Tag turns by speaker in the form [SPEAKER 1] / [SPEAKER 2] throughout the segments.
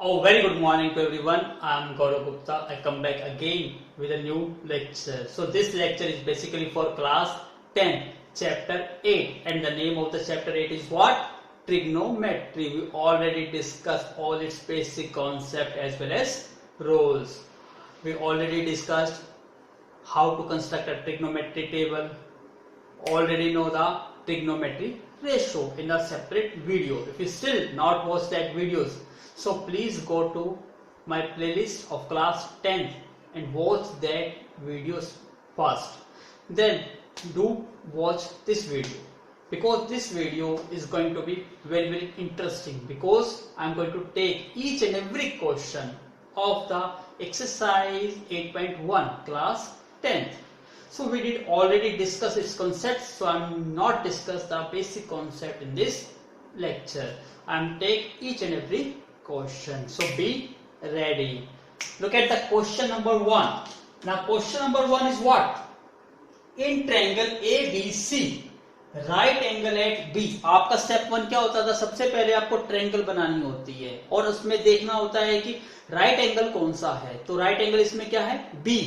[SPEAKER 1] Oh, very good morning to everyone. I'm Gaurav Gupta. I come back again with a new lecture. So this lecture is basically for class 10, chapter 8. And the name of the chapter 8 is what? Trigonometry. We already discussed all its basic concept as well as rules. We already discussed how to construct a trigonometry table. Already know the trigonometry ratio in a separate video. If you still not watch that videos, so please go to my playlist of class 10th and watch that videos first. Then do watch this video, because this video is going to be very interesting, because I am going to take each and every question of the exercise 8.1 class 10th. So we did already discuss its concepts, so I am not discuss the basic concept in this lecture. I am take each and every question. So be ready. Look at the question number 1. Now question number 1 is what? In triangle ABC, right angle at B. आपका step 1 क्या होता था? सबसे पहले आपको triangle बनानी होती है और उसमें देखना होता है कि राइट एंगल कौन सा है. तो राइट एंगल इसमें क्या है? बी.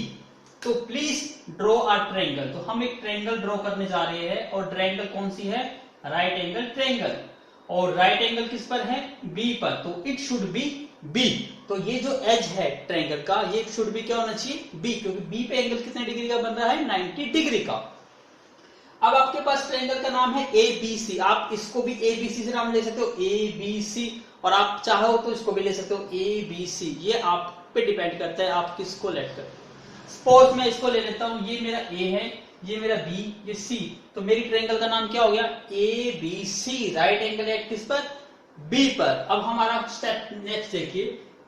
[SPEAKER 1] तो प्लीज ड्रॉ अ ट्रायंगल. तो हम एक ट्रायंगल ड्रॉ करने जा रहे हैं और ट्रायंगल कौन सी है? Right angle triangle. और राइट एंगल किस पर है? बी पर. तो इट शुड बी बी. तो ये जो एज है ट्रायंगल का, ये शुड बी क्या होना चाहिए? बी, क्योंकि बी पे एंगल कितने डिग्री का बन रहा है? 90 डिग्री का. अब आपके पास ट्रायंगल का नाम है ए बी सी. आप इसको भी ए बी सी से नाम ले सकते हो, ए बी सी, और आप चाहो तो इसको भी ले सकते हो ए बी सी. ये आप पे डिपेंड करता है आप किसको लेट करते हो. सपोज मैं इसको ले लेता हूं, ये मेरा ए है, ये मेरा बी, ये सी. तो मेरी ट्रायंगल का नाम क्या हो गया? A B C. Right angle at किस पर? बी पर. अब हमारा स्टेप नेक्स्ट देखिए.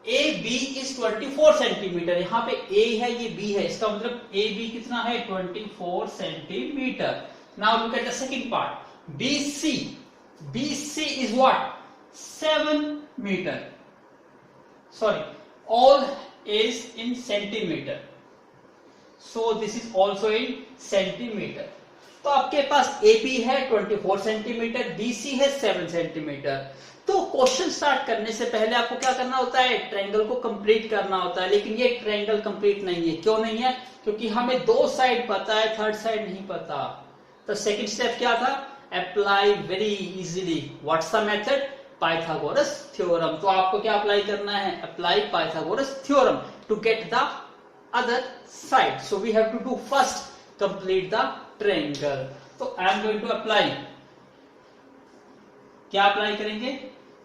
[SPEAKER 1] A B is 24 centimetre. यहाँ पे ए है, ये बी है, इसका मतलब ए बी कितना है? 24 centimetre. Now look at the second part. B C. B C is what? 7 metre. Sorry, all is in centimetre. So this is also in centimetre. तो आपके पास AP है 24 सेंटीमीटर, BC है 7 centimetre. तो question start करने से पहले आपको क्या करना होता है? ट्रायंगल को कंप्लीट करना होता है. लेकिन ये ट्रायंगल कंप्लीट नहीं है. क्यों नहीं है? क्योंकि हमें 2 साइड पता है, थर्ड साइड नहीं पता. तो सेकंड स्टेप क्या था? Apply very easily. What's the method? Pythagoras theorem. तो आपको क्या अप्लाई करना है? Apply Pythagoras theorem to get the other side. So we have to do first complete the triangle. So I am going to apply. क्या apply करेंगे?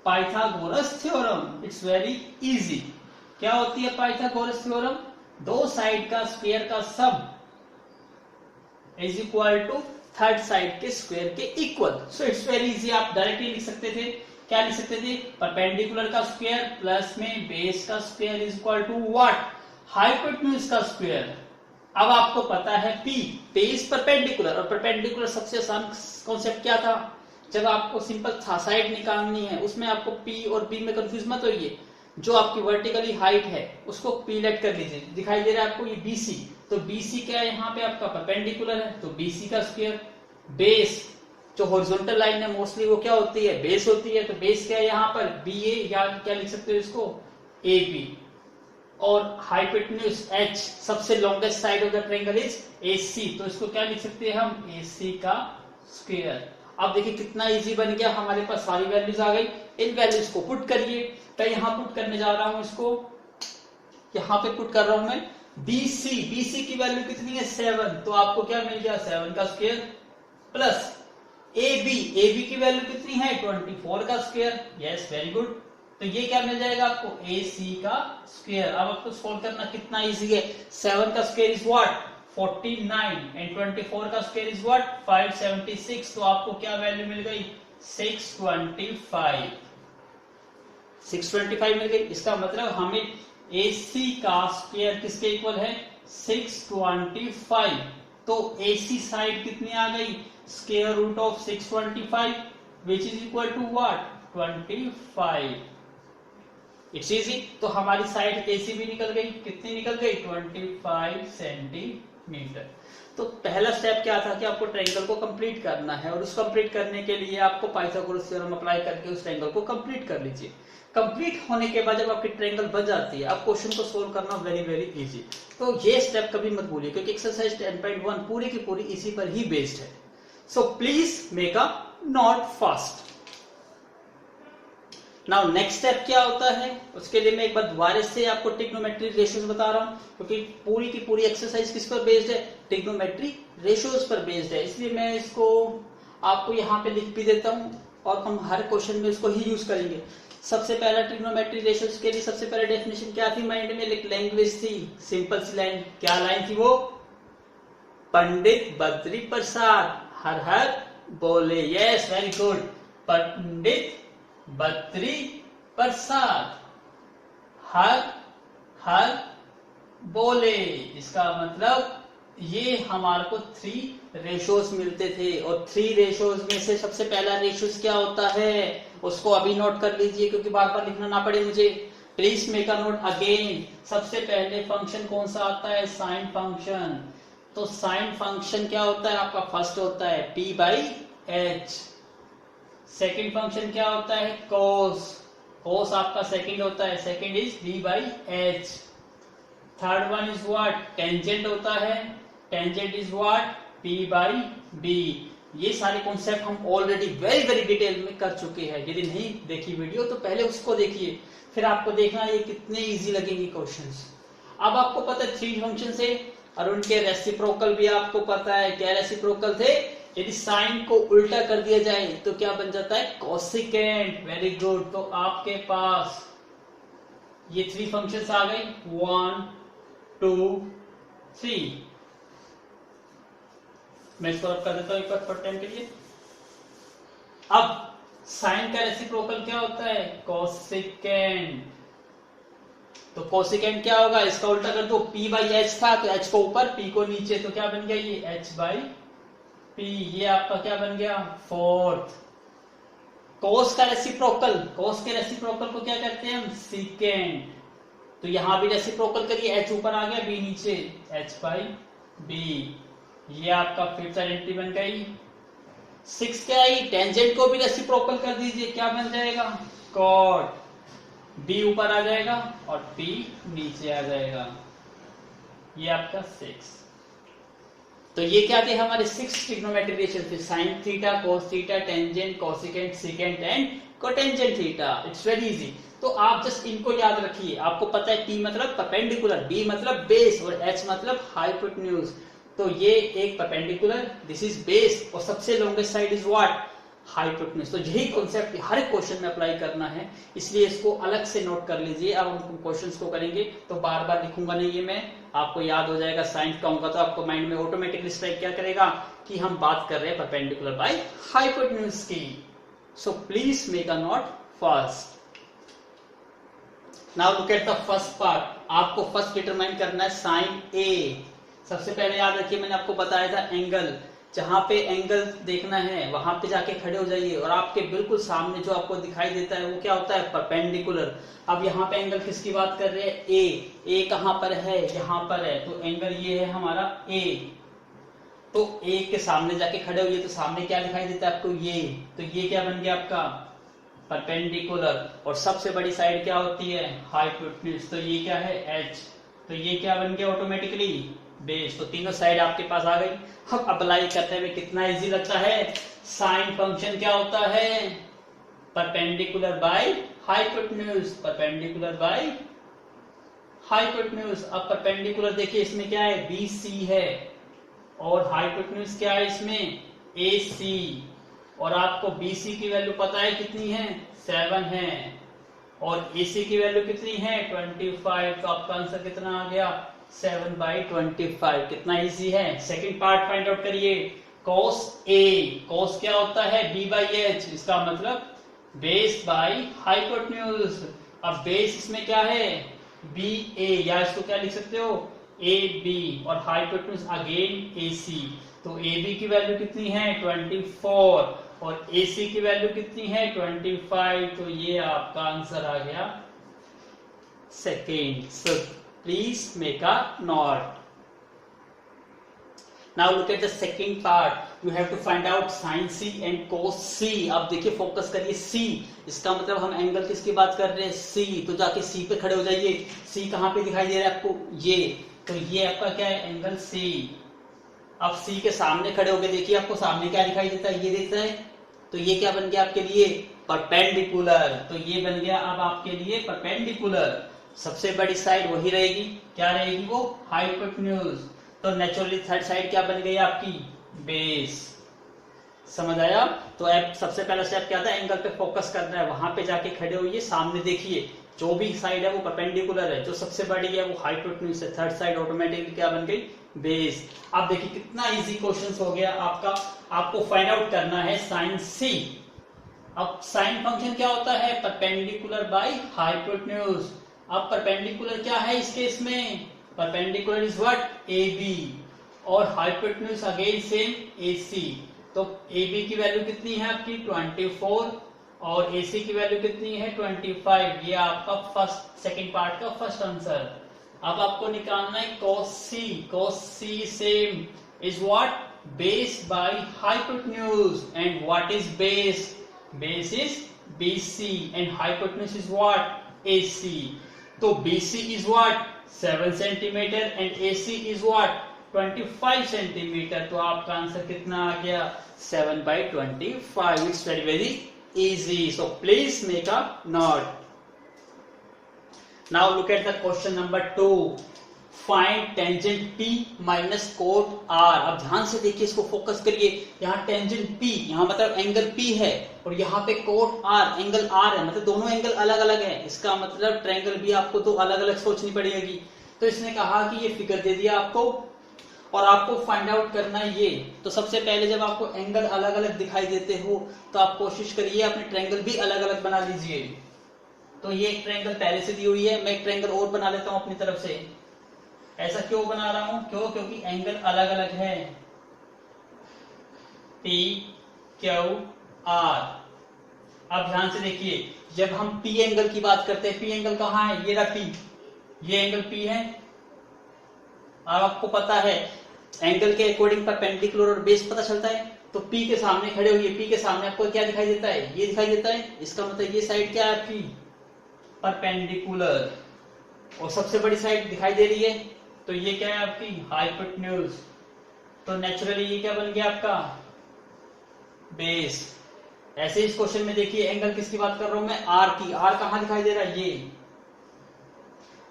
[SPEAKER 1] Pythagoras theorem. It's very easy. क्या होती है पाइथागोरस थ्योरम? 2 साइड का square का sum is equal to third side के square के equal. So it's very easy. आप डायरेक्टली लिख सकते थे. क्या लिख सकते थे? परपेंडिकुलर का स्क्वायर प्लस में बेस का square is equal to what? Hypotenuse का स्क्वायर. अब आपको पता है P, बेस परपेंडिकुलर. और परपेंडिकुलर सबसे आसान कॉन्सेप्ट क्या था? जब आपको सिंपल साइड निकालनी है, उसमें आपको P और B में कंफ्यूज मत होइए. जो आपकी वर्टिकली हाइट है उसको P लेट कर लीजिए. दिखाई दे रहा है आपको ये BC. तो BC क्या है? यहाँ पे आपका परपेंडिकुलर है, तो BC का स्क्वायर. बेस जो हॉरिजॉन्टल लाइन है मोस्टली वो क्या होती है? बेस होती है. तो बेस क्या है यहाँ पर? BA, या क्या लिख सकते हो इसको? AB. और हाइपोटेन्यूज H, सबसे longest side of the triangle is AC. तो इसको क्या लिख सकते हैं हम? AC का स्क्वायर. अब देखिए कितना इजी बन गया. हमारे पास सारी वैल्यूज आ गई. इन वैल्यूज को पुट करिए. मैं यहां पुट करने जा रहा हूं इसको. यहां पे पुट कर रहा हूं मैं BC. BC की वैल्यू कितनी है? 7. तो आपको क्या मिल गया? 7 का स्क्वायर प्लस AB. AB की वैल्यू कितनी है? 24 का स्क्वायर. Yes, very good. तो ये क्या मिल जाएगा आपको? AC का स्क्वायर. अब आपको सोल्व करना कितना इजी है. 7 का स्क्वायर इज व्हाट? 49 एंड 24 का स्क्वायर इज व्हाट? 576. तो आपको क्या वैल्यू मिल गई? 625. 625 मिल गई. इसका मतलब हमें AC का स्क्वायर किसके इक्वल है? 625. तो AC साइड कितनी आ गई? Square root of 625 which is equal to what? 25. It's easy. तो हमारी साइड AC भी निकल गई. कितनी निकल गई? 25 सेंटीमीटर. मीटर। तो पहला स्टेप क्या था कि आपको ट्रायंगल को कंप्लीट करना है, और उस कंप्लीट करने के लिए आपको पाइथागोरस थ्योरम अप्लाई करके उस ट्रायंगल को कंप्लीट कर लीजिए। कंप्लीट होने के बाद जब आपकी ट्रायंगल बन जाती है, अब क्वेश्चन को सोल्व करना वेरी वेरी इजी। तो ये स्टेप कभी मत भूलिए, क्योंकि एक्सरसाइज 10.1 पूरी की पूरी इसी पर ही बेस्ड है। So please make a note fast. Now next step क्या होता है, उसके लिए मैं एक बार दोबारा से आपको ट्रिग्नोमेट्री रेशियोज बता रहा हूं, क्योंकि पूरी की पूरी एक्सरसाइज किस पर बेस्ड है, ट्रिग्नोमेट्री रेशियोज पर बेस्ड है। इसलिए मैं इसको आपको यहाँ पे लिख भी देता हूं, और हम हर क्वेश्चन में इसको ही यूज करेंगे। सबसे पहला ट्रिग्नोमेट्री रेशियोज के लिए सबसे पहले डेफिनेशन क्या थी माइंड में, एक लैंग्वेज थी, सिंपल सी लाइन। क्या लाइन थी वो, पंडित बद्री प्रसाद हर हर बोले। Yes, very good. Pandit Badri Prasad हर हर बोले। इसका मतलब ये हमारे को 3 रेशोज मिलते थे, और 3 रेशोज में से सबसे पहला रेशोज क्या होता है उसको अभी नोट कर लीजिए, क्योंकि बार बार लिखना ना पड़े मुझे। Please make a note again. सबसे पहले फंक्शन कौन सा आता है, साइन फंक्शन। तो साइन फंक्शन क्या होता है आपका, फर्स्ट होता है p/h। सेकंड फंक्शन क्या होता है, cos। cos आपका सेकंड होता है, second is v/h। Third one is what, tangent होता है, टेंजेंट इज व्हाट, p/b। ये सारे कॉन्सेप्ट हम ऑलरेडी वेरी वेरी डिटेल में कर चुके हैं। यदि नहीं देखी वीडियो तो पहले उसको देखिए, फिर आपको देखना ये कितने इजी लगेंगे क्वेश्चंस। अब आपको पता है 3 फंक्शन है, और उनके रेसिप्रोकल भी आपको पता है। क्या रेसिप्रोकल थे, यदि साइन को उल्टा कर दिया जाए तो क्या बन जाता है, कोसिकेंट। Very good. तो आपके पास ये 3 फंक्शंस आ गई, 1 2 3। मैं इसको रब कर देता हूं एक बार फॉर टाइम के लिए। अब साइन का रेसिप्रोकल क्या होता है, कोसिकेंट। तो कोसिकेंट क्या होगा, इसका उल्टा कर दो, p/h था तो h को ऊपर p को नीचे, तो क्या बन गया ये h/p। ये आपका क्या बन गया, फोर्थ। कोस का रेसिप्रोकल, कोस के रेसिप्रोकल को क्या करते हैं हम, सीकेंट। तो यहां भी रेसिप्रोकल करिए, h ऊपर आ गया b नीचे, h/b। ये आपका फिफ्थ आइडेंटिटी बन गई। 6 क्या आई, टेंजेंट को भी रेसिप्रोकल कर दीजिए, क्या बन जाएगा, कॉट। b ऊपर आ जाएगा और p नीचे आ जाएगा। ये आपका 6। तो ये क्या थे हमारे 6 ट्रिग्नोमेट्रिक रेशियोज थे, sine theta, cos theta, tangent, cosecant, secant and cotangent theta. It's very easy. तो आप जस्ट इनको याद रखिए। आपको पता है p मतलब परपेंडिकुलर, b मतलब बेस, और h मतलब हाइपोटेन्यूज। तो ये एक परपेंडिकुलर, दिस इज बेस, और सबसे longest side is what, hypotenuse. तो यही कॉन्सेप्ट हर क्वेश्चन में अप्लाई करना है, इसलिए इसको अलग से नोट कर लीजिए। अब हम क्वेश्चंस को करेंगे तो बार बार लिखूंगा नहीं ये मैं, आपको याद हो जाएगा। साइन कहूंगा तो आपको माइंड में ऑटोमेटिकली स्ट्राइक क्या करेगा कि हम बात कर रहे हैं परपेंडिकुलर बाय हाइपोटेन्यूज की। सो please make a note first. Now look at the first part. आपको फर्स्ट डिटरमाइन करना है साइन ए। सबसे पहले याद रखिए मैंने आपको बताया था एंगल, जहां पे एंगल देखना है वहां पे जाके खड़े हो जाइए, और आपके बिल्कुल सामने जो आपको दिखाई देता है वो क्या होता है, परपेंडिकुलर। अब यहाँ पे एंगल किसकी बात कर रहे हैं, ए कहां पर है, यहाँ पर है। तो एंगल ये है हमारा ए। तो ए के सामने जाके खड़े होइए, तो सामने क्या दिखाई देता है आपको, ये। तो ये क्या बन गया आपका, परपेंडिकुलर। और सबसे बड़ी साइड क्या होती है, हाइपोटेन्यूज। तो ये क्या है, एच। तो ये क्या बन गया ऑटोमेटिकली, बेस। तो तीनों साइड आपके पास आ गई। हम अप्लाई करते हुए कितना इजी लगता है। साइन फंक्शन क्या होता है, perpendicular by hypotenuse, perpendicular by hypotenuse. अब परपेंडिकुलर देखिए इसमें क्या है, BC है, और हाइपोटेन्यूज क्या है इसमें, AC। और आपको BC की वैल्यू पता है कितनी है, 7 है, और AC की वैल्यू कितनी है, 25। तो आपका आंसर कितना आ गया, 7/25। कितना इजी है। सेकंड पार्ट फाइंड आउट करिए, cos A। cos क्या होता है, B/H। इसका मतलब बेस बाय हाइपोटेन्यूज। अब बेस इसमें क्या है, BA, या इसको क्या लिख सकते हो, AB, और हाइपोटेन्यूज अगेन AC। तो AB की वैल्यू कितनी है, 24, और AC की वैल्यू कितनी है, 25। तो ये आपका आंसर आ गया second. So please make a note. Now look at the second part, you have to find out sine C and cos C। अब देखिए फोकस करिए C, इसका मतलब हम एंगल किसकी बात कर रहे हैं, C। तो जाके C पे खड़े हो जाइए। C कहाँ पे दिखाई दे रहा है आपको, ये, तो ये आपका क्या है, एंगल C। अब C के सामने खड़े होके देखिए आपको सामने क्या दिखाई देता है, ये देता है, तो ये क्या बन गया आपके लिए, परपेंडिकुलर। तो ये बन गया अब आपके लिए परपेंडिकुलर। सबसे बड़ी साइड वही रहेगी, क्या रहेगी वो, हाइपोटेन्यूज। तो नेचुरली थर्ड साइड क्या बन गई आपकी, बेस। समझ आया। तो अब सबसे पहला स्टेप क्या था, एंगल पे फोकस करना है, वहां पे जाके खड़े होइए, सामने देखिए जो भी साइड है वो परपेंडिकुलर है, जो सबसे बड़ी है वो हाइपोटेन्यूज है, थर्ड साइड ऑटोमेटिकली क्या बन गई, बेस। अब देखिए कितना इजी क्वेश्चन हो गया आपका। आपको फाइंड आउट करना है साइन सी। अब साइन फंक्शन क्या होता है, परपेंडिकुलर बाय हाइपोटेन्यूज। अब परपेंडिकुलर क्या है इस केस में, perpendicular is what, A B, और hypotenuse again same A C. तो ए बी की वैल्यू कितनी है आपकी 24 और ए सी की वैल्यू कितनी है 25। ये आपका फर्स्ट सेकंड पार्ट का फर्स्ट आंसर। अब आपको निकालना है cos C। cos C same is what, base by hypotenuse, and what is base, base is BC and hypotenuse is what, AC। तो BC is what, 7 centimeter and AC is what, 25 centimeter। तो आपका answer कितना आ गया, 7/25। It's very easy, so please make a note। Now look at the question number 2, find tangent P minus cot R। अब ध्यान से देखिए, इसको फोकस करिए। यहाँ टेंजेंट P, यहाँ मतलब एंगल P है, और यहाँ पे कोट R, एंगल R है, मतलब दोनों एंगल अलग अलग है। इसका मतलब ट्रायंगल भी आपको तो अलग अलग सोचनी पड़ेगी। तो इसने कहा कि ये फिगर दे दिया आपको और आपको फाइंड आउट करना है ये। तो सबसे पहले जब आपको एंगल अलग अलग दिखाई देते हो तो आप कोशिश करिए अपने ट्रायंगल भी अलग अलग बना लीजिए। तो ये एक ट्रायंगल पहले से दी हुई है, मैं एक ट्रायंगल और बना लेता हूं अपनी तरफ से। ऐसा क्यों बना रहा हूं, क्यों, क्योंकि एंगल अलग अलग है, P Q R। अब ध्यान से देखिए, जब हम P एंगल की बात करते हैं, P एंगल कहां है, ये रहा P, ये एंगल P है। अब आपको पता है एंगल के अकॉर्डिंग परपेंडिकुलर और बेस पता चलता है। तो P के सामने खड़े हुए, P के सामने आपको क्या दिखाई देता है, ये दिखाई देता है। इसका मतलब ये साइड क्या है आपकी, परपेंडिकुलर, और सबसे बड़ी साइड दिखाई दे रही है, तो ये क्या है आपकी हाइपोटेन्यूज। तो नेचुरली ये क्या बन गया आपका, बेस। ऐसे इस क्वेश्चन में देखिए एंगल किसकी बात कर रहा हूं मैं, R की। R कहां दिखाई दे रहा है, ये।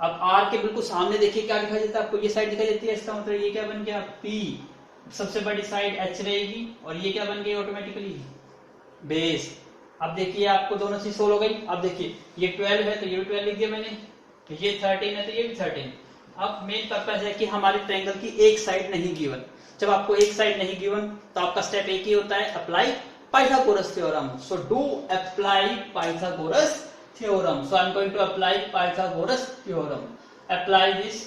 [SPEAKER 1] अब R के बिल्कुल सामने देखिए क्या दिखाई देता है आपको, ये साइड दिखाई देती है। इसका मतलब ये क्या बन गया, P। सबसे बड़ी साइड H रहेगी, और ये क्या बन गई ऑटोमेटिकली, बेस। अब देखिए आपको दोनों चीज सोल्व हो गई। अब देखिए ये 12 है तो ये भी 12 लिख दिया मैंने, तो ये 13 है तो ये भी 13। अब मेन पर्पस है कि हमारे ट्रायंगल की एक साइड नहीं गिवन। जब आपको एक साइड नहीं गिवन तो आपका स्टेप एक ही होता है, apply Pythagoras theorem. So do apply Pythagoras theorem. So I am going to apply Pythagoras theorem. Apply this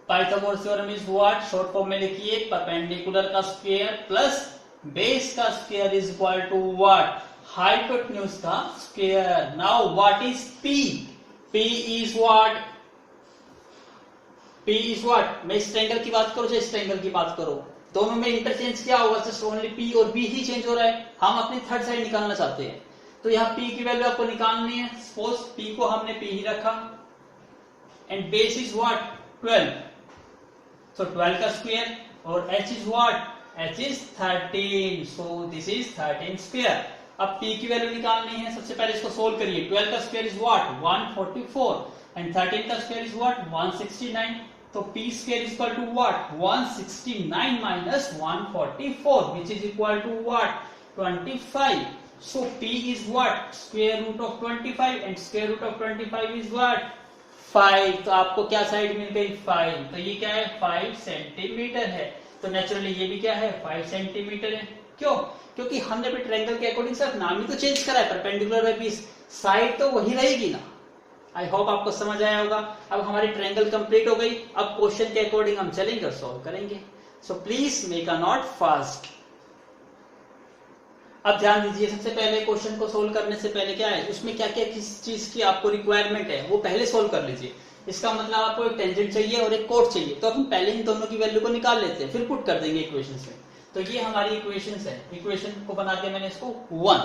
[SPEAKER 1] Pythagoras theorem is what, short form में लिखिए, परपेंडिकुलर का स्क्वायर प्लस बेस का square is equal to what, hypotenuse का square. Now what is P? P is what? P is what? मैं इस triangle की बात करूं या इस ट्रायंगल की बात करूं, दोनों में इंटरचेंज क्या होगा, जस्ट ओनली P और B ही चेंज हो रहा है। हम अपनी थर्ड साइड निकालना चाहते हैं, तो यहाँ P की वैल्यू आपको निकालनी है। सपोज P को हमने P ही रखा, एंड बेस इज व्हाट, 12। सो 12 का स्क्वायर, और H is what, H is 13। So this is 13 square. अब P की वैल्यू निकालनी है, सबसे पहले इसको सोल्व करिए। 12 का स्क्वायर इज व्हाट, 144, एंड 13 का स्क्वायर इज व्हाट, 169। तो P square is equal to what, 169 minus 144, which is equal to what, 25। So P is what, square root of 25, and square root of 25 is what, 5। तो आपको क्या side मिल गई, 5। तो ये क्या है, 5 सेंटीमीटर है। तो नेचुरली ये भी क्या है, 5 सेंटीमीटर है। क्यों, क्योंकि हमने अपने ट्रायंगल के अकॉर्डिंग सिर्फ नाम ही तो चेंज करा है, परपेंडिकुलर बाय बेस, साइड तो वही रहेगी ना। आई होप आपको समझ आया होगा। अब हमारी ट्रायंगल कंप्लीट हो गई। अब क्वेश्चन के अकॉर्डिंग हम चलेंगे और सॉल्व करेंगे। सो please make a note fast. अब ध्यान दीजिए, सबसे पहले क्वेश्चन को सोल्व करने से पहले क्या है, उसमें क्या क्या किस चीज की आपको रिक्वायरमेंट है वो पहले सोल्व कर लीजिए। इसका मतलब आपको एक टेंजेंट चाहिए और एक कोट चाहिए, तो अपन पहले इन दोनों की वैल्यू को निकाल लेते हैं, फिर पुट कर देंगे इक्वेशन में। तो ये हमारी इक्वेशन है, इक्वेशन को बना दिया मैंने इसको 1।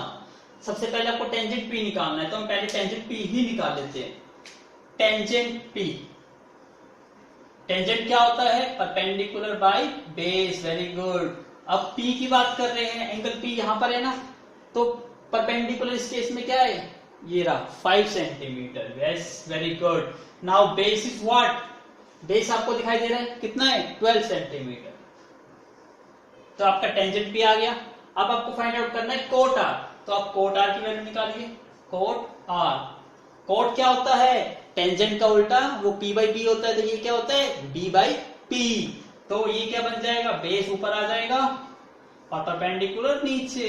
[SPEAKER 1] सबसे पहले आपको टेंजेंट पी निकालना है, तो हम पहले टेंजेंट पी ही निकाल लेते हैं। टेंजेंट पी, टेंजेंट क्या होता है, perpendicular by base. Very good. अब P की बात कर रहे हैं, एंगल P यहां पर है ना, तो परपेंडिकुलर इस केस में क्या है, ये रहा 5 centimetre. Yes, very good. Now base is what, base आपको दिखाई दे रहा है कितना है, 12 सेंटीमीटर। तो आपका टेंजेंट P आ गया। अब आपको फाइंड आउट करना है कोट R, तो आप कोट R की वैल्यू निकालिए। कोट R, कोट क्या होता है, टेंजेंट का उल्टा, वो P बाई B होता है, तो ये क्या होता है, B बाई P। तो ये क्या बन जाएगा, बेस ऊपर आ जाएगा और परपेंडिकुलर नीचे।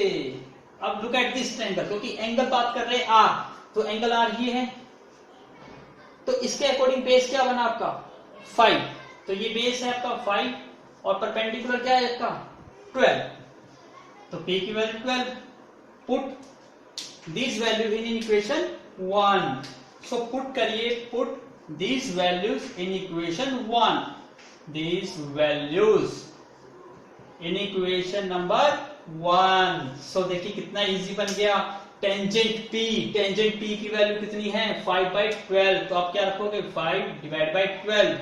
[SPEAKER 1] अब लुक एट दिस ट्रायंगल, क्योंकि एंगल बात कर रहे हैं R, तो एंगल R ये है, तो इसके अकॉर्डिंग बेस क्या बना आपका 5। तो ये बेस है आपका 5 और परपेंडिकुलर क्या है आपका 12। तो P की value 12। Put this value in equation 1। So put करिए, put this values in equation 1, these values in equation number 1। so देखिए कितना इजी बन गया। टेंजेंट P, टेंजेंट P की वैल्यू कितनी है 5 बाई 12, तो आप क्या रखोगे 5 डिवाइड बाई 12,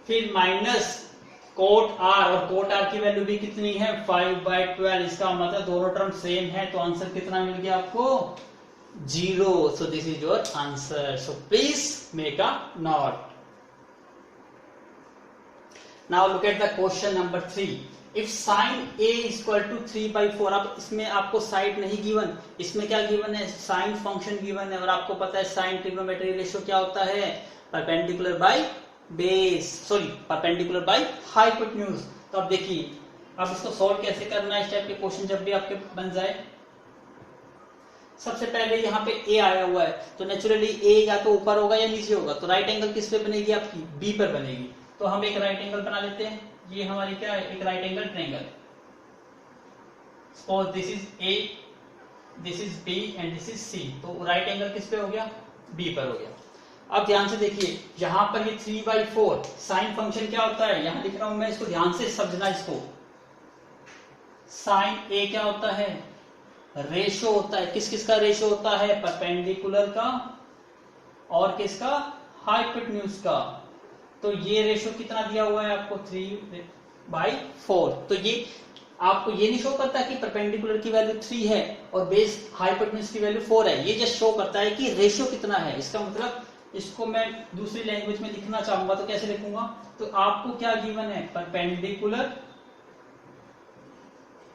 [SPEAKER 1] फिर माइनस कोट R, और कोट R की वैल्यू भी कितनी है 5 बाई 12। इसका मतलब दोनों टर्म सेम है, तो आंसर कितना मिल गया आपको 0। सो this is your answer. So please make a note. Now look at the question number 3. If sin A is equal to 3 by 4, अब इसमें आपको साइड नहीं गिवन, इसमें क्या गिवन है, साइन फंक्शन गिवन है, और आपको पता है साइन ट्रिग्नोमेट्री रेशियो क्या होता है, perpendicular by base, sorry perpendicular by hypotenuse. तो अब देखिए, अब इसको सॉल्व कैसे करना है, इस टाइप के क्वेश्चन जब भी आपके बन जाए। सबसे पहले यहाँ पे A आया हुआ है, तो नेचुरली A या तो ऊपर होगा या नीचे होगा, तो राइट एंगल किस पे बनेगी आपकी, B पर बनेगी। तो हम एक राइट एंगल बना लेते हैं, ये हमारी क्या है, एक right angle triangle. Suppose this is A, this is B and this is C। तो राइट एंगल किस पे हो गया, B पर हो गया। अब ध्यान से देखिए, यहां पर ये 3/4 साइन फंक्शन क्या होता है, यहां लिख रहा हूं मैं, इसको ध्यान से समझना। इसको साइन A क्या होता है, रेशो होता है। किस किस का रेशो होता है, परपेंडिकुलर का और किसका, हाइपोटेन्यूज का। तो ये रेशो कितना दिया हुआ है आपको 3/4। तो ये आपको ये नहीं शो करता कि परपेंडिकुलर की वैल्यू 3 है और बेस हाइपोटेन्यूज की वैल्यू 4 है, ये जस्ट शो करता है कि रेशो कितना है। इसका मतलब इसको मैं दूसरी लैंग्वेज में लिखना चाहूंगा तो कैसे लिखूंगा, तो आपको क्या गिवन है, परपेंडिकुलर,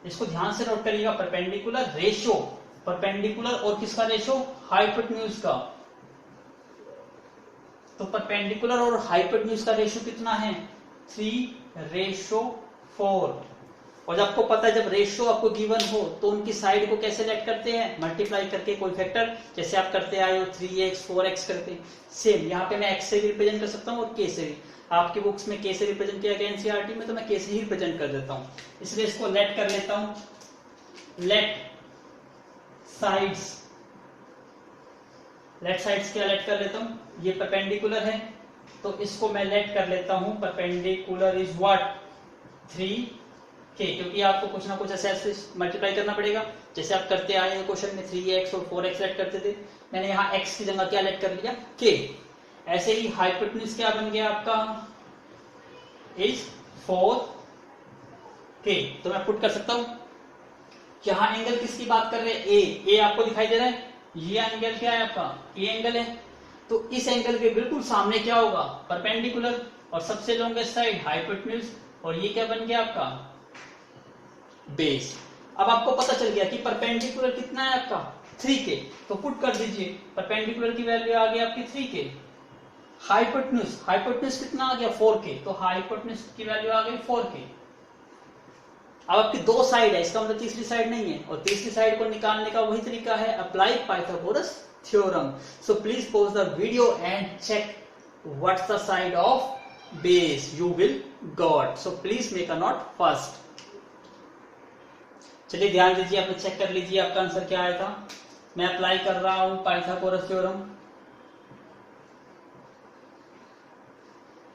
[SPEAKER 1] इसको ध्यान से नोट करिएगा, परपेंडिकुलर रेशो, परपेंडिकुलर और किसका रेशो, हाइपोटेन्यूज का। तो परपेंडिकुलर और हाइपोटेन्यूज का रेशो कितना है 3/4। और जब आपको पता है, जब रेशो आपको गिवन हो तो उनकी साइड को कैसे लेट करते हैं, मल्टीप्लाई करके कोई फैक्टर, जैसे आप करते आए हो 3x 4x करते। सेम यहाँ पे मैं x से भी रिप्रेजेंट कर सकता हूँ और k से भी। आपकी बुक्स में k से रिप्रेजेंट किया गया एनसीईआरटी में, तो मैं k से ही रिप्रेजेंट कर देता हूँ। इसलिए इसको लेट कर लेता हूँ, लेट साइड्स, लेट साइड्स क्या लेट कर लेता हूँ, ये परपेंडिकुलर है तो इसको मैं लेट कर लेता हूं, परपेंडिकुलर इज व्हाट 3k, क्योंकि आपको कुछ ना कुछ ऐसे मल्टीप्लाई करना पड़ेगा, जैसे आप करते आए क्वेश्चन में 3x और 4x लेट करते थे, मैंने यहाँ x की जगह क्या लेट कर लिया k। ऐसे ही हाइपोटेन्यूज क्या बन गया आपका इज 4k। तो मैं पुट कर सकता हूं, यहाँ एंगल किसकी बात कर रहे हैं, a आपको दिखाई दे रहा है, ये एंगल क्या है आपका ए एंगल है, तो इस एंगल के बिल्कुल सामने क्या होगा, परपेंडिकुलर, और सबसे लॉन्गेस्ट साइड हाइपोटेन्यूज, और ये क्या बन गया आपका बेस। अब आपको पता चल गया कि परपेंडिकुलर कितना है आपका 3k, तो पुट कर दीजिए, परपेंडिकुलर की वैल्यू आ गई आपकी 3k। हाइपोटेन्यूज, हाइपोटेन्यूज कितना आ गया 4k, तो हाइपोटेन्यूज की वैल्यू आ गई 4k। अब आपकी दो साइड है, इसका मतलब तीसरी साइड नहीं है, और तीसरी साइड को निकालने का वही तरीका है, apply Pythagoras theorem. So please pause the video and check what's the side of base, you will got. So please make a note first. चलिए ध्यान दीजिए, आपने चेक कर लीजिए आपका आंसर क्या आया था। मैं अप्लाई कर रहा हूं पाइथागोरस थ्योरम।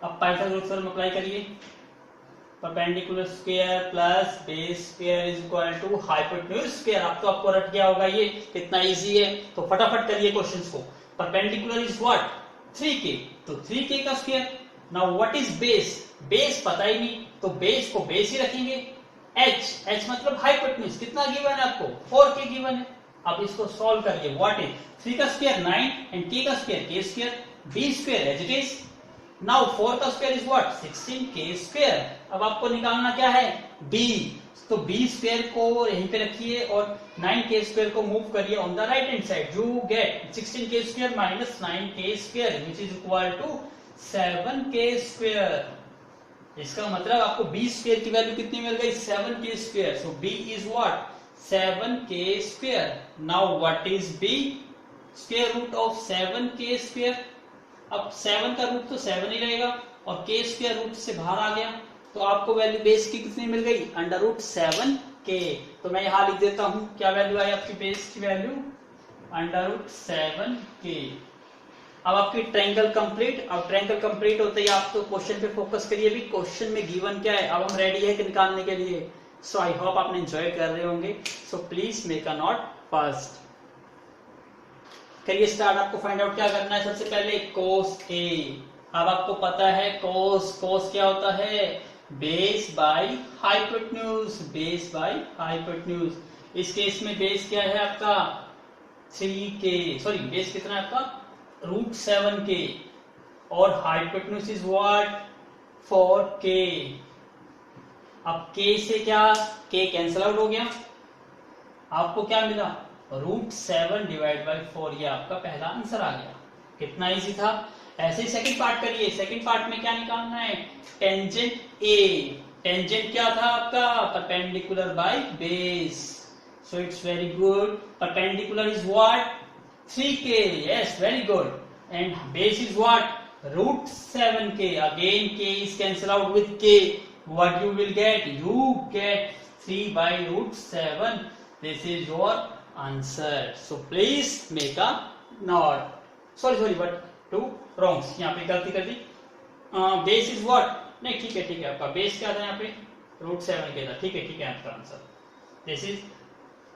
[SPEAKER 1] अब पाइथागोरस थ्योरम अप्लाई करिए। Perpendicular square plus base square is equal to hypotenuse square. अब तो आपको रट गया होगा, ये कितना इजी है, तो फटाफट करिए क्वेश्चंस को। परपेंडिकुलर इज व्हाट, 3k, तो 3k का square. Now what is base, base पता ही नहीं, तो बेस को बेस ही रखेंगे। h मतलब हाइपोटेन्यूज, कितना गिवन है आपको, 4k गिवन है। अब इसको सॉल्व करिए। व्हाट इज 3 का स्क्वायर 9 एंड k का square k square, b square as it is. Now 4 का square is what, 16k square. अब आपको निकालना क्या है, b, तो b स्क्वायर को यहीं पे रखिए और 9k स्क्वायर को मूव करिए on the right hand side. You get 16k square minus 9k square which is equal to 7k square. इसका मतलब आपको b स्क्वायर की वैल्यू कितनी मिल गई, 7k square. So b is what, 7k square. Now what is b, square root of 7k square. अब 7 का root तो 7 ही रहेगा और k स्क्वायर रूट से बाहर आ गया, तो आपको वैल्यू बेस की कितनी मिल गई, अंडर रूट 7k। तो मैं यहां लिख देता हूं क्या वैल्यू आई आपकी बेस की वैल्यू, अंडर रूट 7k। अब आपकी ट्रायंगल कंप्लीट। अब ट्रायंगल कंप्लीट होते ही आप तो क्वेश्चन पे फोकस करिए, भी क्वेश्चन में गिवन क्या है। अब हम रेडी है कि निकालने के लिए। सो आई होप आपने एंजॉय कर रहे होंगे। सो please make a note first, करिए स्टार्ट। आपको फाइंड आउट क्या करना है, सबसे पहले कोस ए। अब आपको पता है कोस क्या होता है, base by hypotenuse, base by hypotenuse. इस केस में बेस क्या है आपका 3k, सॉरी बेस कितना है आपका रूट 7k और हाइपोटेन्यूज इज व्हाट 4k। अब k से क्या, k कैंसिल आउट हो गया, आपको क्या मिला रूट 7 डिवाइड बाई 4। ये आपका पहला आंसर आ गया। कितना इजी था। ऐसे ही सेकंड पार्ट करिए। सेकंड पार्ट में क्या निकालना है, टेंजेंट ए। टेंजेंट क्या था आपका, perpendicular by base. So it's very good. Perpendicular is what 3k, yes very good. And base is what root 7k। Again k is cancel out with k. What you will get, you get 3 by root 7. This is your answer. So please make a note. Sorry but two wrongs, यहाँ पे गलती कर दी। Base is what, नहीं ठीक है आपका base क्या था यहाँ पे रूट 7 के था। ठीक है आपका answer this is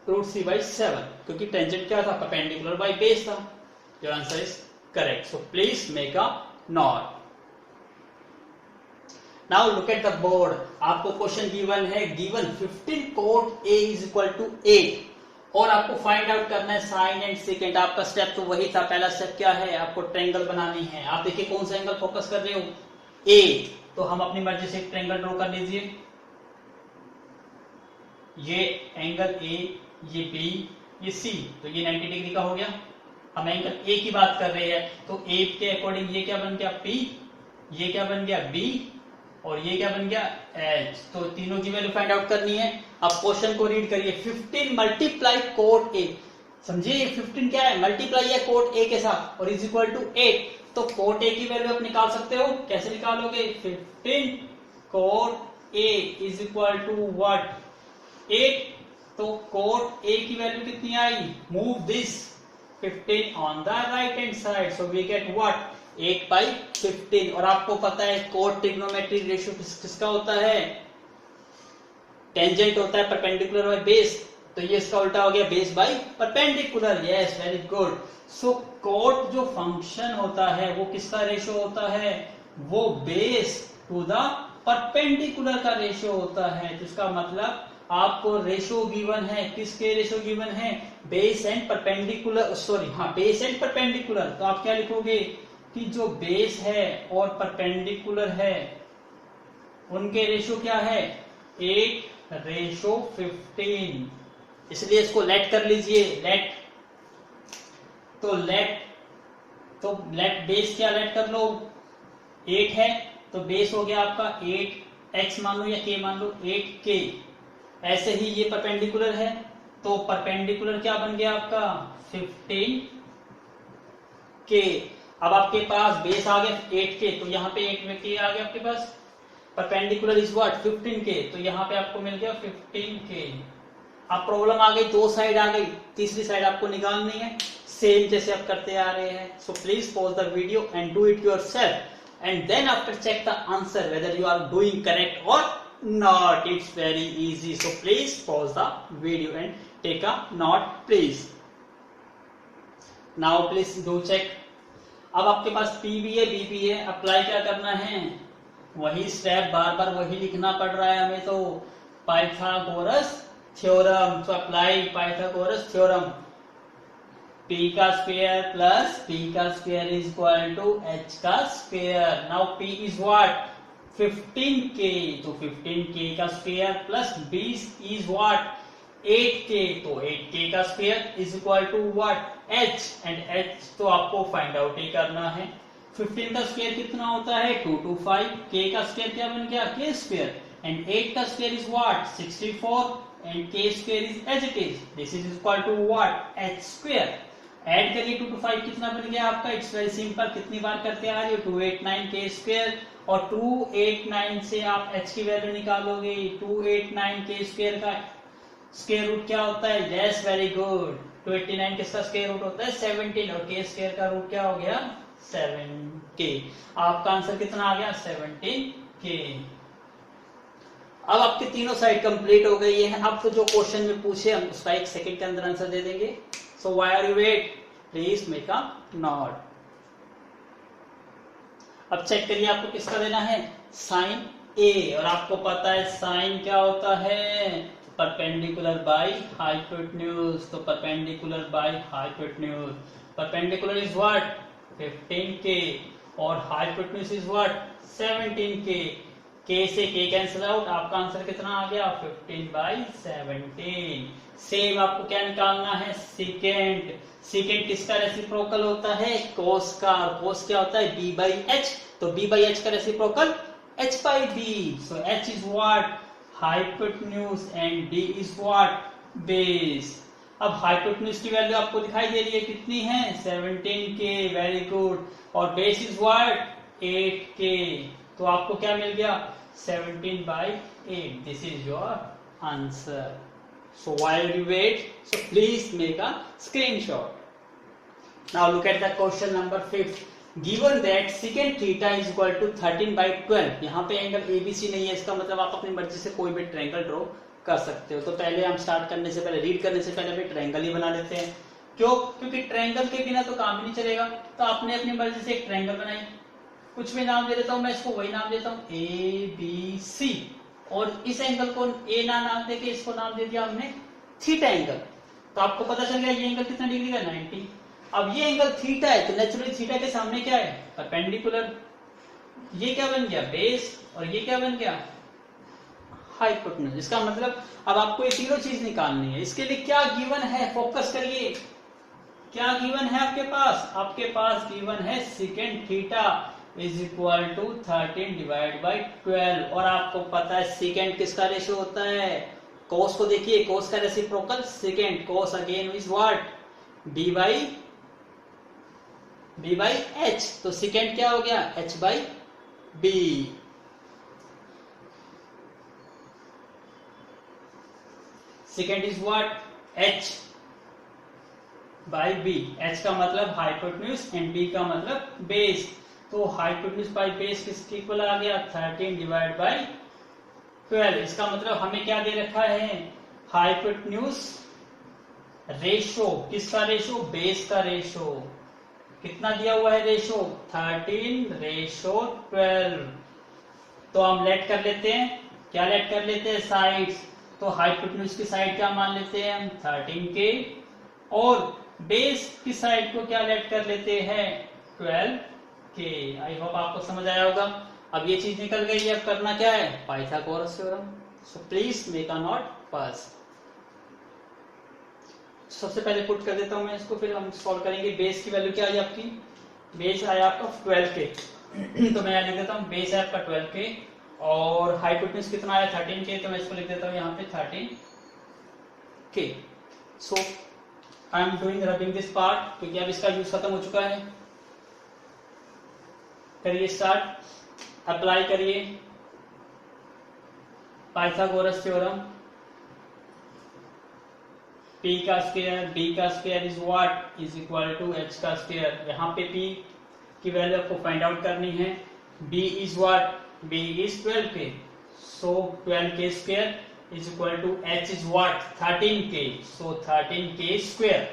[SPEAKER 1] root 3 by 7, क्योंकि टेंजेंट क्या था, परपेंडिकुलर बाय बेस था। Your answer is correct. So please make a note. Now look at the board. आपको क्वेश्चन गिवन है, given 15 cot A is equal to 8 और आपको find out करना है साइन एंड सेकेंड। आपका स्टेप तो वही था, पहला स्टेप क्या है, आपको ट्रायंगल बनानी है। आप देखिए कौन सा एंगल फोकस कर रहे हो, A, तो हम अपनी मर्जी से एक ट्रायंगल ड्रॉ कर लीजिए। ये एंगल A, ये B, ये C, तो ये 90 डिग्री का हो गया। हम एंगल A की बात कर रहे हैं, तो A के अकॉर्डिंग ये क्या बन गया P, ये क्या बन गया B और ये क्या बन गया H। तो तीनों की वैल्यू फाइंड आउट करनी है। अब क्वेश्चन को रीड करिए, 15 मल्टीप्लाई कोट A। समझिए 15 क्या है, मल्टीप्लाई है कोट A के साथ और इज इक्वल टू 8। तो कोट A की वैल्यू आप निकाल सकते हो, कैसे निकालोगे, 15 cot A is equal to what 8। तो कोट A की वैल्यू कितनी आई, move this 15 on the right hand side, so we get what 8 by 15। और आपको पता है कोट ट्रिग्नोमेट्रिक रेशियो किसका होता है, टेंजेंट होता है परपेंडिकुलर बाय बेस। तो ये इसका उल्टा हो गया base by perpendicular. Yes very good. So cot जो फंक्शन होता है वो किसका रेशियो होता है, वो बेस टू द परपेंडिकुलर का रेशियो होता है। जिसका मतलब आपको रेशियो गिवन है, किसके रेशियो गिवन है, बेस एंड परपेंडिकुलर, सॉरी हाँ बेस एंड परपेंडिकुलर। तो आप क्या लिखोगे कि जो बेस है और परपेंडिकुलर है उनके रेशियो क्या है 8:15। इसलिए इसको लेट कर लीजिए, लेट बेस क्या लेट कर लो 8 है, तो बेस हो गया आपका 8x मान लो या k मान लो 8k। ऐसे ही ये परपेंडिकुलर है, तो परपेंडिकुलर क्या बन गया आपका 15k। अब आपके पास बेस आ गया 8k, तो यहाँ पे 8k आ गया आपके पास। परपेंडिकुलर इज व्हाट 15k, तो यहाँ पे आपको मिल गया 15k। अब प्रॉब्लम आ गई, दो साइड आ गई, तीसरी साइड आपको निकालनी है, सेम जैसे आप करते आ रहे हैं. So please pause the video and do it yourself and then after check the answer whether you are doing correct और not. It's very easy. So please pause the video and take a note please. Now please do check. अब आपके पास P भी है, B भी है. Apply क्या करना है, वही स्टेप बार बार वही लिखना पड़ रहा है हमें. तो पाइथागोरस थ्योरम. तो अप्लाई पाइथागोरस थ्योरम. p का स्क्वायर प्लस p का square is equal to h का square. Now p is what 15k. तो 15k का square plus 20 is what 8k. तो 8k का square is equal to what h. And h तो आपको find out ही करना है. 15 का स्क्वायर कितना होता है 225. k का स्क्वायर क्या बन गया k स्क्वायर. एंड 8 का square is what 64 and k square is as it is. This is equal to what h square. Add करिए 2 to 5 कितना बन गया आपका. It's very simple. कितनी बार करते आ रहे हो 289 k स्क्वायर और 289 से आप h की वैल्यू निकालोगे. 289 k स्क्वायर का स्क्वायर रूट क्या होता है. Yes very good. 289 किसका स्क्वायर रूट होता है 17 और k स्क्वायर का रूट क्या हो गया 7k. आपका आंसर कितना आ गया 17k. अब आपकी तीनों साइड कंप्लीट हो गई है. अब तो जो क्वेश्चन में पूछे हम उसका 1 सेकंड के अंदर आंसर दे देंगे. So why are you wait, please make a note. अब चेक करिए आपको किसका देना है साइन ए. और आपको पता है साइन क्या होता है परपेंडिकुलर बाय हाइपोटेन्यूज. तो perpendicular by hypotenuse. Perpendicular is what 15k और hypotenuse is what 17k. k से k कैंसिल आउट. आपका आंसर कितना आ गया 15/17. सेम आपको क्या निकालना है सेकेंड. सेकेंड किसका रेसिप्रोकल होता है कोस का. कोस क्या होता है b/h. तो b/h का reciprocal h/b. So h is what hypotenuse and d is what base. अब हाइपोटेन्यूज की वैल्यू आपको दिखाई दे रही है कितनी है 17k. Very good. और बेस इज व्हाट 8k. तो आपको क्या मिल गया 17/8. This is your answer. So while you wait, so please make a screenshot. Now look at the question number 5. Given that secant theta is equal to 13/12. यहाँ पे angle ABC नहीं है, इसका मतलब आप अपनी मर्जी से कोई भी ट्रायंगल ड्रॉ कर सकते हो. तो पहले हम स्टार्ट करने से पहले रीड करने से पहले भी ट्रायंगल ही बना लेते हैं. क्यों, क्योंकि ट्रायंगल के बिना तो काम ही नहीं चलेगा. तो आपने अपनी मर्जी से एक ट्रायंगल बनाई. कुछ भी नाम दे देता हूं मैं, इसको वही नाम देता हूं ए बी सी. और इस एंगल को ए ना नाम देके इसको नाम दे दिया हमने थीटा एंगल. तो आपको पता चल गया ये एंगल कितना डिग्री का 90. अब ये एंगल थीटा है तो नेचुरली थीटा के सामने क्या है परपेंडिकुलर. ये क्या बन गया बेस और ये क्या बन गया हाइपोटेन्यूज. इसका मतलब अब आपको ये तीनों चीज निकालनी है. इसके लिए क्या गिवन है फोकस करिए. क्या गिवन है आपके पास. आपके पास गिवन है second theta is equal to 13/12. और आपको पता है सेकेंड किसका रेशियो होता है कोस को. देखिए कोस का reciprocal second. Cos again is what b/h. तो सेकेंड क्या हो गया h/b. Second is what h/b. h का मतलब हाइपोटेन्यूज एंड b का मतलब बेस. तो हाइपोटेन्यूज बाय बेस किसके इक्वल आ गया 13/12. इसका मतलब हमें क्या दे रखा है हाइपोटेन्यूज रेशो. किसका रेशो बेस का रेशो. कितना दिया हुआ है रेशो 13:12. तो हम लेट कर लेते हैं. क्या लेट कर लेते हैं साइड्स. तो हाइपोटेन्यूज की साइड क्या मान लेते हैं हम 13k और बेस की साइड को क्या लेट कर लेते हैं 12k. आई होप आपको समझ आया होगा. अब ये चीज निकल गई. अब करना क्या है Pythagoras theorem. So please make a note first. सबसे पहले पुट कर देता हूं मैं इसको, फिर हम सॉल्व करेंगे. बेस की वैल्यू क्या आई आपकी. बेस आया आपका 12k. तो मैं यहाँ लिख देता हूँ बेस है आपका 12k और हाइपोटेन्यूज कितना आया 13k. तो मैं इसको लिख देता हूँ यहाँ पे 13k. So I am doing rubbing this part क्योंकि अब इसका यूज खत्म हो चुका है. करिए स्टार्ट. अप्लाई करिए पाइथागोरस थ्योरम. p का स्क्वायर b का square is what is equal to h का स्क्वायर। यहाँ पे p की वैल्यू आपको फाइंड आउट करनी है। b is what, b is 12k, so 12k square is equal to h is what 13k, so 13k square.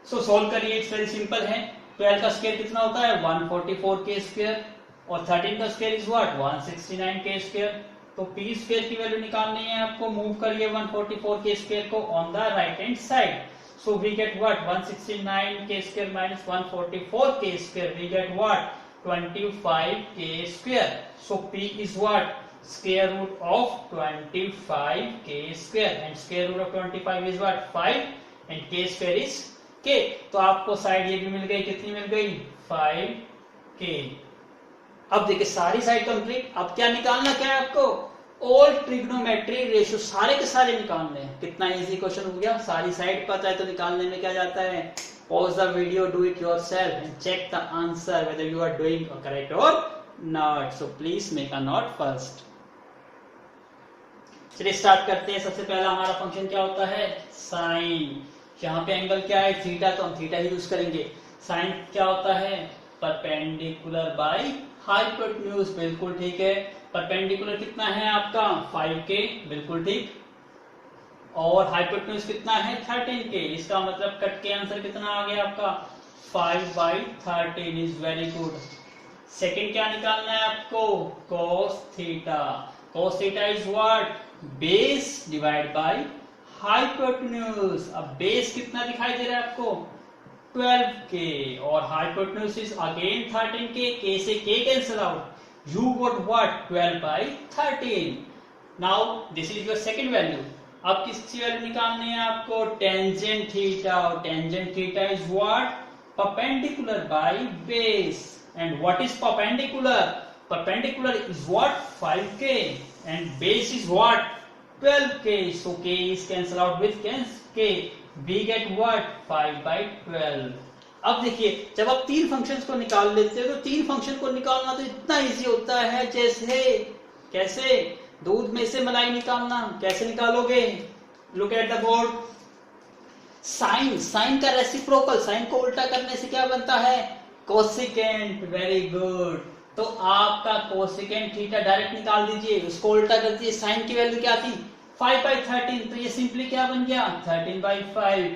[SPEAKER 1] So solve करिए, it's very simple है। 12 का स्क्वायर कितना होता है 144k स्क्वायर और 13 का square is what 169k square. तो p square की वैल्यू निकालनी है आपको। मूव करिए 144k स्क्वायर को on the right hand side, so we get what 169k square minus 144k square, we get what 25k square. So p is what square root of 25k square and square root of 25 is what 5 and k square is k। तो आपको side ये भी मिल गई, कितनी मिल गई 5k। अब देखिए सारी साइड कंप्लीट। अब क्या निकालना, क्या है आपको ऑल ट्रिग्नोमेट्री रेशियो सारे के सारे निकालने हैं। कितना इजी क्वेश्चन हो गया, सारी साइड पता है तो निकालने में क्या जाता है। Pause the video, do it yourself and check the answer whether you are doing correct और not. So please make a note first. चलिए स्टार्ट करते हैं। सबसे पहला हमारा फंक्शन क्या होता है साइन। यहाँ पे एंगल क्या है थीटा, तो हम थीटा ही यूज करेंगे। साइन क्या होता है परपेंडिकुलर बाय हाइपोटेन्यूज, बिल्कुल ठीक है। परपेंडिकुलर कितना है आपका 5k, बिल्कुल ठीक। और हाइपोटेन्यूज कितना है 13k, इसका मतलब कट के आंसर कितना आ गया आपका 5/13 इज वेरी गुड। सेकंड क्या निकालना है आपको cos theta. cos theta is what base divide by hypotenuse. अब बेस कितना दिखाई दे रहा है आपको 12k और hypotenuse is again 13k, k से k cancel out, you got what 12/13। Now this is your second value. अब किसकी वैल्यू निकालनी है आपको टेंजेंट थीटा, और tangent theta is what perpendicular by base. And what is perpendicular, perpendicular is what 5k and base is what 12k, so k is cancel out with k, we get what 5/12। अब देखिए जब आप तीन functions को निकाल लेते हो तो तीन फंक्शन को निकालना तो इतना इजी होता है जैसे कैसे दूध में से मलाई निकालना। कैसे निकालोगे, look at the board. Sine, sine का रेसिप्रोकल, साइन को उल्टा करने से क्या बनता है कोसिकेंट, वेरी गुड। तो आपका कोसिकेंट थीटा डायरेक्ट निकाल दीजिए, उसको उल्टा कर दीजिए। साइन की वैल्यू क्या थी 5/13, तो ये सिंपली क्या बन गया 13/5।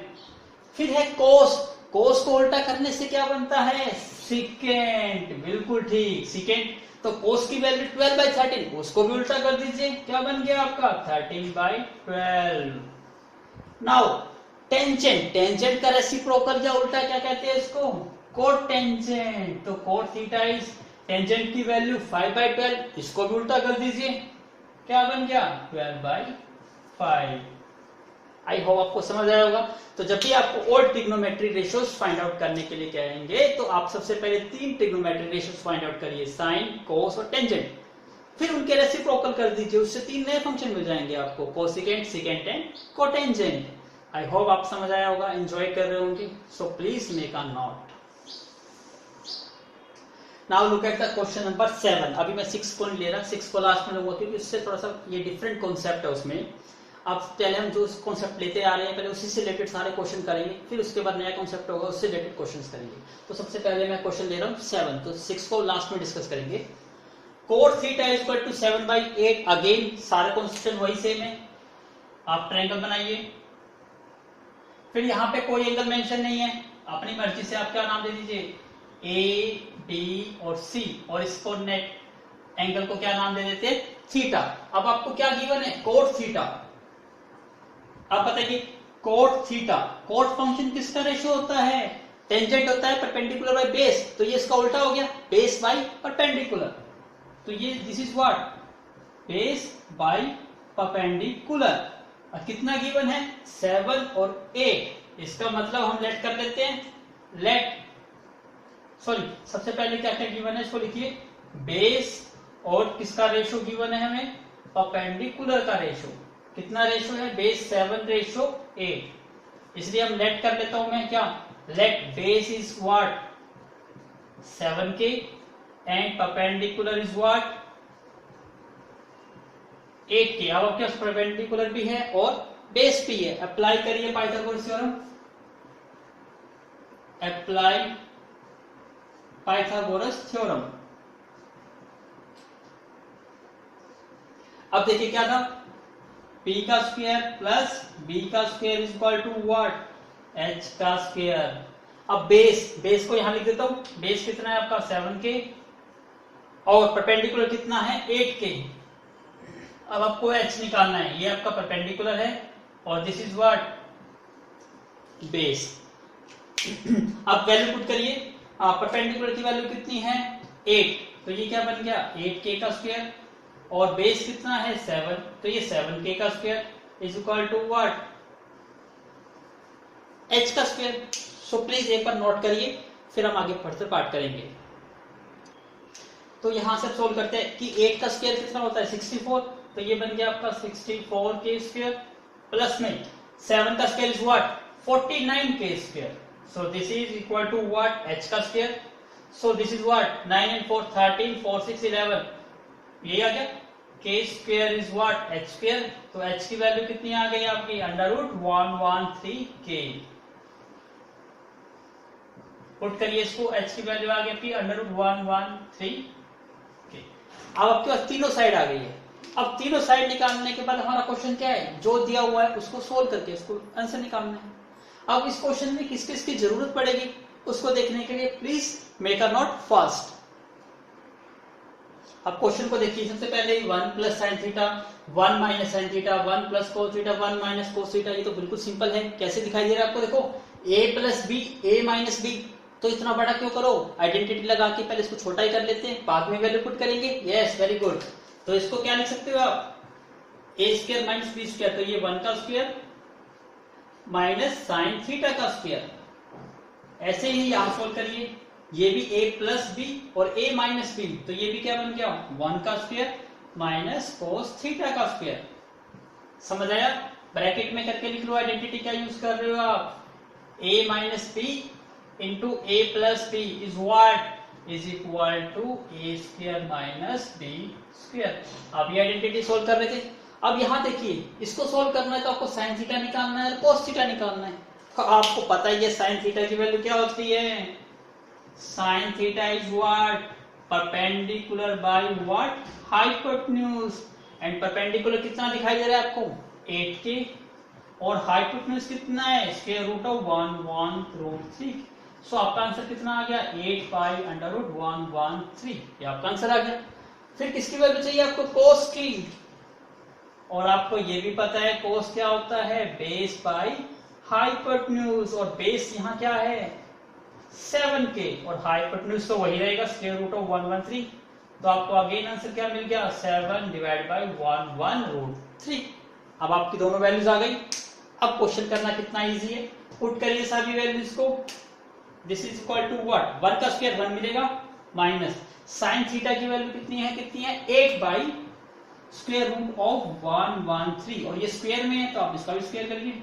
[SPEAKER 1] फिर है कोस, कोस को उल्टा करने से क्या बनता है सिकेंट, बिल्कुल ठीक सिकेंट। तो कोस की वैल्यू 12/13, उसको भी उल्टा कर दीजिए, क्या बन गया आपका 13/12। नाउ टेंजेंट, टेंजेंट का रेसिप्रोकल या उल्टा क्या कहते हैं इसको कोटेंजेंट। तो कोट थीटा इज टेंजेंट की वैल्यू 5/12, इसको भी उल्टा कर दीजिए, क्या बन गया 12/5। आई होप आपको समझ आया होगा। तो जब भी आपको all trigonometry ratios find out करने के लिए कहेंगे तो आप सबसे पहले तीन ट्रिग्नोमेट्री रेशियोज फाइंड आउट करिए, साइन कोस और टेंजेंट। फिर उनके रेसिप्रोकल कर दीजिए, उससे तीन नए फंक्शन मिल जाएंगे आपको cosecant, secant and cotangent. I hope आप समझ आया होगा, एंजॉय कर रहे होंगे। सो please make a note. Now look at the question number 7। अभी मैं 6 को नहीं ले रहा, 6 को लास्ट में लूंगा क्योंकि उससे थोड़ा सा ये डिफरेंट कॉन्सेप्ट है उसमें। अब पहले हम जो कॉन्सेप्ट लेते आ रहे हैं पहले उसी से रिलेटेड सारे क्वेश्चन करेंगे, फिर उसके बाद नया कॉन्सेप्ट होगा उससे रिलेटेड क्वेश्चंस करेंगे। तो सबसे पहले मैं क्वेश्चन ले रहा हूँ 7, तो 6 को लास्ट में डिस्कस करेंगे। Cot theta is equal to 7/8, again सारे कॉन्सेप्ट वही सेम है। आप ट्रायंगल बनाइए, फिर यहाँ पे कोई एंगल मेंशन नहीं है, अपनी मर्जी से आप क्या नाम दे दीजिए ए बी और सी, और इसको नेट एंगल को क्या नाम दे देते हैं थीटा। अब आपको क्या गिवन है कोट थीटा। अब बताइए कोट थीटा, कोट फंक्शन किसका रेशियो होता है टेंजेंट होता है परपेंडिकुलर बाय बेस, तो ये इसका उल्टा हो गया बेस बाय परपेंडिकुलर। तो ये this is what base by perpendicular. और कितना गिवन है 7 और 8, इसका मतलब हम लेट कर लेते हैं लेट सॉरी सबसे पहले क्या क्या गिवन है इसको लिखिए, बेस और किसका रेशियो गिवन है हमें परपेंडिकुलर का रेशियो। कितना रेशियो है बेस 7/8, इसलिए हम लेट कर लेता हूं मैं क्या let base is what 7k and perpendicular is what 8k। अब आपके पास परपेंडिकुलर भी है और बेस p है, अप्लाई करिए Pythagoras theorem, apply Pythagoras theorem. अब देखिए क्या था, p का स्क्वायर प्लस b का square is equal to what, h का स्क्वायर। अब बेस को यहां लिख देता हूं, बेस कितना है आपका 7k और परपेंडिकुलर कितना है 8k। अब आपको h निकालना है, ये आपका परपेंडिकुलर है और दिस इज व्हाट बेस। अब वैल्यू पुट करिए, परपेंडिकुलर की वैल्यू कितनी है 8, तो ये क्या बन गया 8k का स्क्वायर और बेस कितना है 7, तो ये 7k का square is equal to what h का स्क्वायर। सो प्लीज एक बार नोट करिए, फिर हम आगे फर्दर पार्ट करेंगे। तो यहां से सोल्व करते हैं कि 8 का स्क्वायर कितना होता है 64, तो ये बन गया आपका 64k स्क्वायर प्लस में 7 का square is what 49k square. So this is equal to what h का square. So this is what 9 and 4 13 4 6 11, ये आ गया k square is what h square. तो h की वैल्यू कितनी आ गई आपकी √113k। पुट करिए इसको, h की वैल्यू आ गई आपकी √113k। अब आपके पास तीनों साइड आ गई है। अब तीनों साइड निकालने के बाद हमारा क्वेश्चन क्या है, जो दिया हुआ है उसको सोल्व करके उसको आंसर निकालना है। अब इस क्वेश्चन में किस किस की जरूरत पड़ेगी उसको देखने के लिए please make a note fast. अब क्वेश्चन को देखिए, सबसे पहले 1 plus sine theta 1 minus sine theta 1 plus cos theta 1 minus cos theta, ये तो बिल्कुल सिंपल है। कैसे दिखाई दे रहा है आपको, देखो a plus B a minus B, तो इतना बड़ा क्यों करो, आइडेंटिटी लगा के पहले इसको छोटा ही कर लेते हैं, बाद में वैल्यू पुट करेंगे। Yes very good. तो इसको क्या लिख सकते हो आप a square minus B square, तो ये 1 का स्क्वायर माइनस साइन थीटा का स्क्वायर। ऐसे ही यहां सोल्व करिए, ये भी a प्लस बी और a माइनस बी, तो ये भी क्या बन गया 1 का स्क्वायर माइनस कोस थीटा का स्क्वायर। समझ आया, ब्रैकेट में करके लिख लो, आइडेंटिटी क्या यूज कर रहे हो आप, a minus B into a plus B is what is equal to a square minus B square. अब ये आइडेंटिटी सोल्व कर रहे थे। अब यहां देखिए, इसको सोल्व करना है तो आपको साइन थीटा निकालना है और कोस थीटा निकालना है। तो आपको पता ही है साइन थीटा की वैल्यू क्या होती है, sine theta is what perpendicular by what hypotenuse, and perpendicular कितना दिखाई दे रहा है आपको 8k और हाइपोटेन्यूज कितना है स्क्वायर रूट ऑफ 113। सो आपका आंसर कितना आ गया 8 पाई अंडर रूट 113, ये आपका आंसर आ गया। फिर किसकी वैल्यू चाहिए आपको, कोस की, और आपको ये भी पता है कोस क्या होता है बेस बाई हाइपोटेन्यूज, और बेस यहाँ क्या है 7k और हाइपोटेन्यूज तो वही रहेगा स्क्वायर रूट ऑफ 113। तो आपको अगेन आंसर क्या मिल गया 7 डिवाइड बाई 113। अब आपकी दोनों वैल्यूज आ गई। अब क्वेश्चन करना कितना इजी है, पुट करिए सभी वैल्यूज को। This is equal to what 1 का स्क्वायर 1 मिलेगा माइनस साइन थीटा की वैल्यू कितनी है 8 बाई स्क्वायर रूट ऑफ 113, और ये स्क्वायर में है तो आप इसका भी स्क्वायर करिए,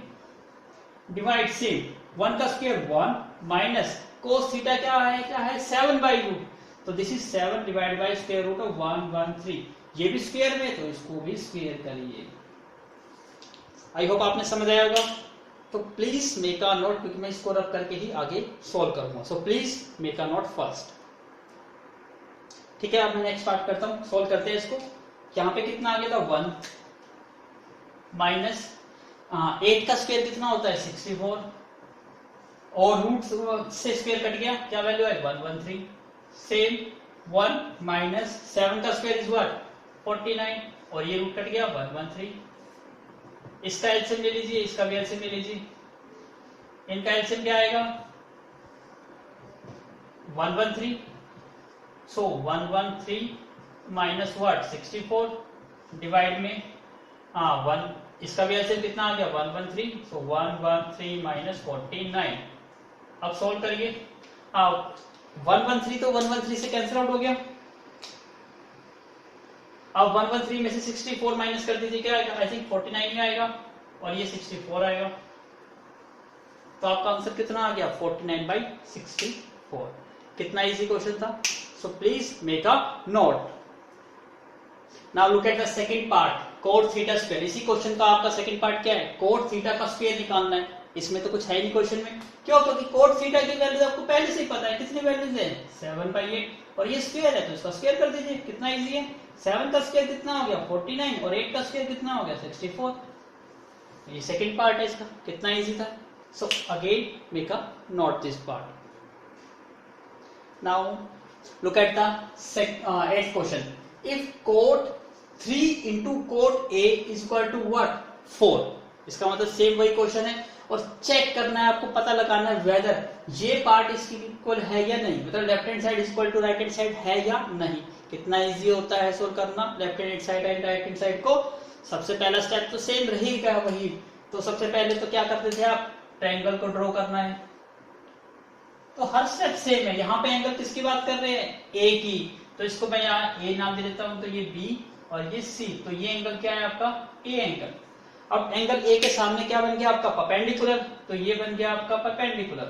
[SPEAKER 1] डिवाइड से 1 का स्क्वायर 1 माइनस कोस थीटा क्या है 7 बाई रूट, तो this is 7 divide by square root of 113। ये भी स्क्वायर में तो इसको भी स्क्वायर करिए। आई होप आपने समझ आया होगा। तो प्लीज मेक अ नोट, क्योंकि मैं इसको रब करके ही आगे सोल्व करूंगा। सो please make a note first. ठीक है, अब मैं नेक्स्ट पार्ट करता हूं, सोल्व करते हैं इसको। यहाँ पे कितना आ गया था 1 माइनस 8 का स्क्वायर कितना होता है 64, और रूट से स्क्वायर कट गया, क्या वैल्यू है 113। सेम 1 माइनस 7 का स्क्वायर इज व्हाट 49, और ये रूट कट गया 113। इसका एलसीएम ले लीजिए, इसका भी एलसीएम ले लीजिए, इनका एलसीएम क्या आएगा 113। सो 113 माइनस व्हाट 64 डिवाइड में 1, इसका भी एलसीएम कितना आ गया 113। सो 113 माइनस 49। अब सोल्व करिए, 113 तो 113 से कैंसिल आउट हो गया। अब 113 में से 64 माइनस कर दीजिए, क्या आएगा आई थिंक 49 ही आएगा, और ये 64 आएगा। तो आपका आंसर कितना आ गया 49/64। कितना इजी क्वेश्चन था। सो please make a note. Now look at the second part, cot theta square. इसी क्वेश्चन का आपका सेकंड पार्ट क्या है, कोट थीटा का स्क्वायर निकालना है। इसमें तो कुछ है नहीं क्वेश्चन में, क्यों, क्योंकि कोट थीटा की वैल्यू आपको पहले से ही पता है। कितनी वैल्यूज है, 7/8, और ये स्क्वायर है तो इसका स्क्वायर कर दीजिए, कितना इजी है। 7 का स्क्वायर कितना हो गया 49, और 8 का स्क्वायर कितना हो गया 64। ये सेकंड पार्ट है इसका, कितना इजी था। So again make a note this part. Now look at the eighth question. If cot 3 into cot A is equal to what? 4. इसका मतलब सेम वही क्वेश्चन है, और चेक करना है आपको, पता लगाना है वेदर ये पार्ट इसकी इक्वल है या नहीं, मतलब left hand side equal to right hand side है या नहीं। कितना इजी होता है सोल्व करना left hand side and right hand side को। सबसे पहला स्टेप तो सेम रहेगा वही, तो सबसे पहले तो क्या करते थे आप, ट्रायंगल को ड्रॉ करना है। तो हर स्टेप सेम है। यहाँ पे एंगल किसकी बात कर रहे हैं, ए की, तो इसको मैं यहाँ ए नाम दे देता हूं, तो ये बी और ये सी, तो ये एंगल क्या है आपका, ए एंगल। अब एंगल ए के सामने क्या बन गया आपका, परपेंडिकुलर, तो ये बन गया आपका परपेंडिकुलर।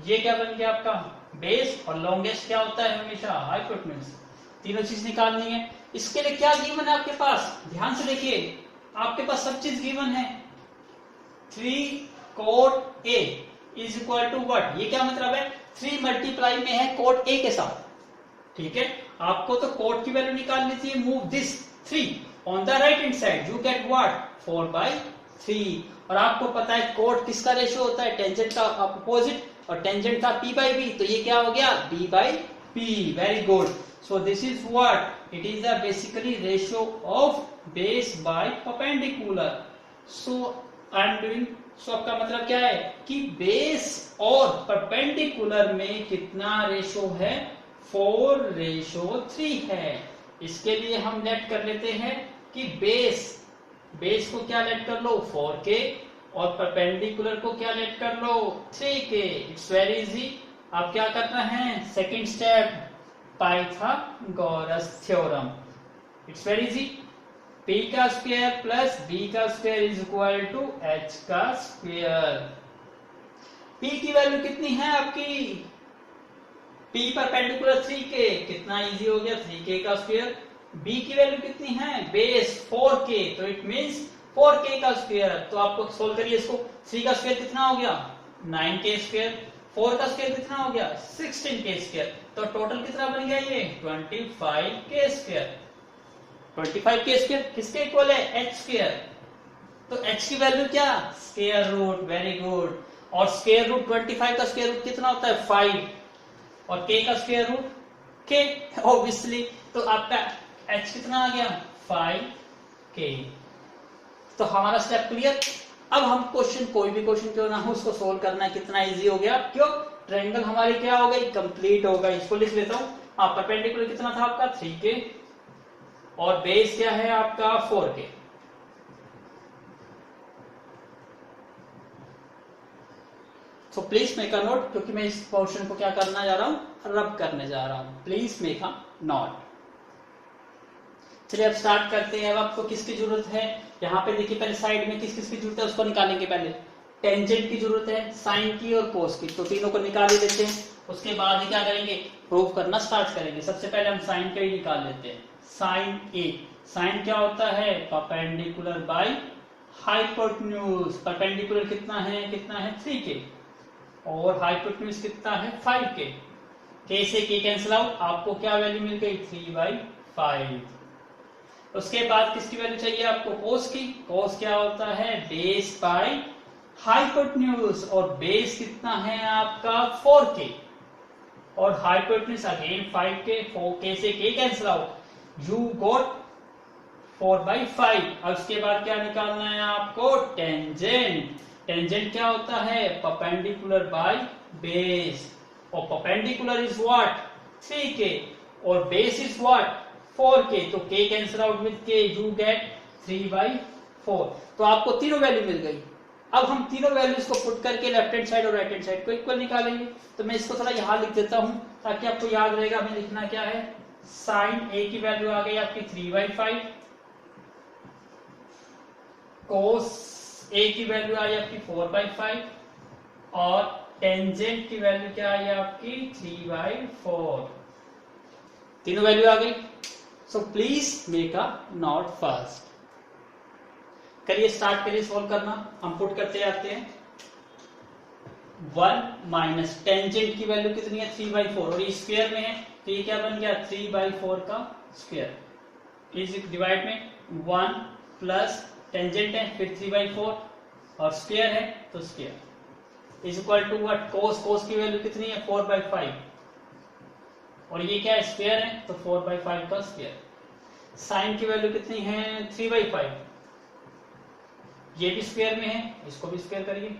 [SPEAKER 1] ये क्या बन गया आपका, बेस, और लॉन्गेस्ट क्या होता है हमेशा, हाइपोटेन्यूज। तीनों चीज निकालनी है। इसके लिए क्या गिवन है आपके पास, ध्यान से देखिए, आपके पास सब चीज गिवन है। 3 cot A is equal to what, ये क्या मतलब है, 3 मल्टीप्लाई में है कोट ए के साथ, ठीक है। आपको तो कोट की वैल्यू निकालनी थी, move this 3 on the right hand side, you get what 4/3। और आपको पता है कोट किसका रेशियो होता है, टेंजेंट का अपोजिट, और टेंजेंट था P/B, तो ये क्या हो गया B/P। Very good. So this is what, it is the basically ratio of base by perpendicular. So I am doing, so आपका मतलब क्या है कि बेस और परपेंडिकुलर में कितना रेशो है, 4:3 है। इसके लिए हम लेट कर लेते हैं कि बेस को क्या लेट कर लो 4k, और परपेंडिकुलर को क्या लेट कर लो 3k। It's very easy. आप क्या करना है, second step, Pythagoras theorem. It's very easy. p का स्क्वायर प्लस b का square is equal to h का स्क्वायर। p की वैल्यू कितनी है आपकी, p परपेंडिकुलर 3k, कितना इजी हो गया 3k का स्क्वायर। b की वैल्यू कितनी है, बेस 4k, तो इट मींस 4k का स्क्वायर। तो आपको सोल्व करिए इसको, 3 का स्क्वायर कितना हो गया 9k स्क्वायर, 4 का स्क्वायर कितना हो गया 16k स्क्वायर, तो टोटल कितना बन गया ये 25k स्क्वायर। 25k स्क्वायर किसके इक्वल है, h स्क्वायर। तो h की वैल्यू क्या, स्क्वायर रूट, वेरी गुड। और स्क्वायर रूट 25 का स्क्वायर रूट कितना होता है 5, और k का स्क्वायर रूट k ऑब्वियसली। तो आपका h कितना आ गया 5k। तो हमारा स्टेप क्लियर। अब हम क्वेश्चन, कोई भी क्वेश्चन क्यों ना हो, उसको सोल्व करना है, कितना इजी हो गया, क्यों, ट्रायंगल हमारी क्या हो गई, कंप्लीट हो गई। इसको लिख लेता हूं, परपेंडिकुलर कितना था आपका 3k, और बेस क्या है आपका 4k। So please make a note, क्योंकि मैं इस पोर्शन को क्या करना जा रहा हूं, रब करने जा रहा हूं। Please make a note. चलिए अब स्टार्ट करते हैं। अब आपको किसकी जरूरत है, यहाँ पे देखिए पहले साइड में किस किस की जरूरत है उसको निकालेंगे। पहले टेंजेंट की जरूरत है, साइन की और कोस की, तो तीनों को निकाल ही लेते हैं। उसके बाद ही क्या करेंगे, प्रूव करना स्टार्ट करेंगे। सबसे पहले हम साइन का ही निकाल लेते हैं। साइन ए, साइन क्या होता है, परपेंडिकुलर बाय हाइपोटेन्यूज। परपेंडिकुलर कितना है 3k, और हाइपोटेन्यूज कितना है 5k। k से k कैंसिल आउट, आपको क्या वैल्यू मिल गई 3/5। उसके बाद किसकी वैल्यू चाहिए आपको, कोस की। कोस क्या होता है, बेस बाय हाइपोटेन्यूज, और बेस कितना है आपका 4k, और हाइपोटेन्यूज अगेन 5k। 4k से k cancel out, you got 4/5। अब उसके बाद क्या निकालना है आपको, टेंजेंट। टेंजेंट क्या होता है, परपेंडिकुलर बाय बेस, और परपेंडिकुलर इज व्हाट 3k, और बेस इज व्हाट 4k, तो k cancel out with k, you get 3/4। तो आपको तीनों वैल्यू मिल गई। अब हम तीनों वैल्यूज को पुट करके लेफ्ट हैंड साइड और राइट हैंड साइड को इक्वल निकालेंगे। तो मैं इसको थोड़ा यहां लिख देता हूं ताकि आपको याद रहेगा हमें लिखना क्या है। साइन a की वैल्यू आ गई आपकी 3/5, कोस a की वैल्यू आई आपकी 4/5, और टेंजेंट की वैल्यू क्या आई आपकी 3/4। तीनों वैल्यू आ गई। सो please make a note first. करिए, स्टार्ट करिए सॉल्व करना। हम पुट करते जाते हैं। 1 माइनस टेंजेंट की वैल्यू कितनी है 3/4 और ये स्क्वायर में है तो ये क्या बन गया 3/4 का स्क्वायर इज डिवाइड में 1 प्लस टेंजेंट है फिर 3/4 और स्क्वायर है तो square is equal to what cos की वैल्यू कितनी है 4/5 और ये क्या है स्क्वायर है तो 4/5 का स्क्वायर। साइन की वैल्यू कितनी है 3/5 ये भी स्क्वायर में है इसको भी स्क्वायर करिए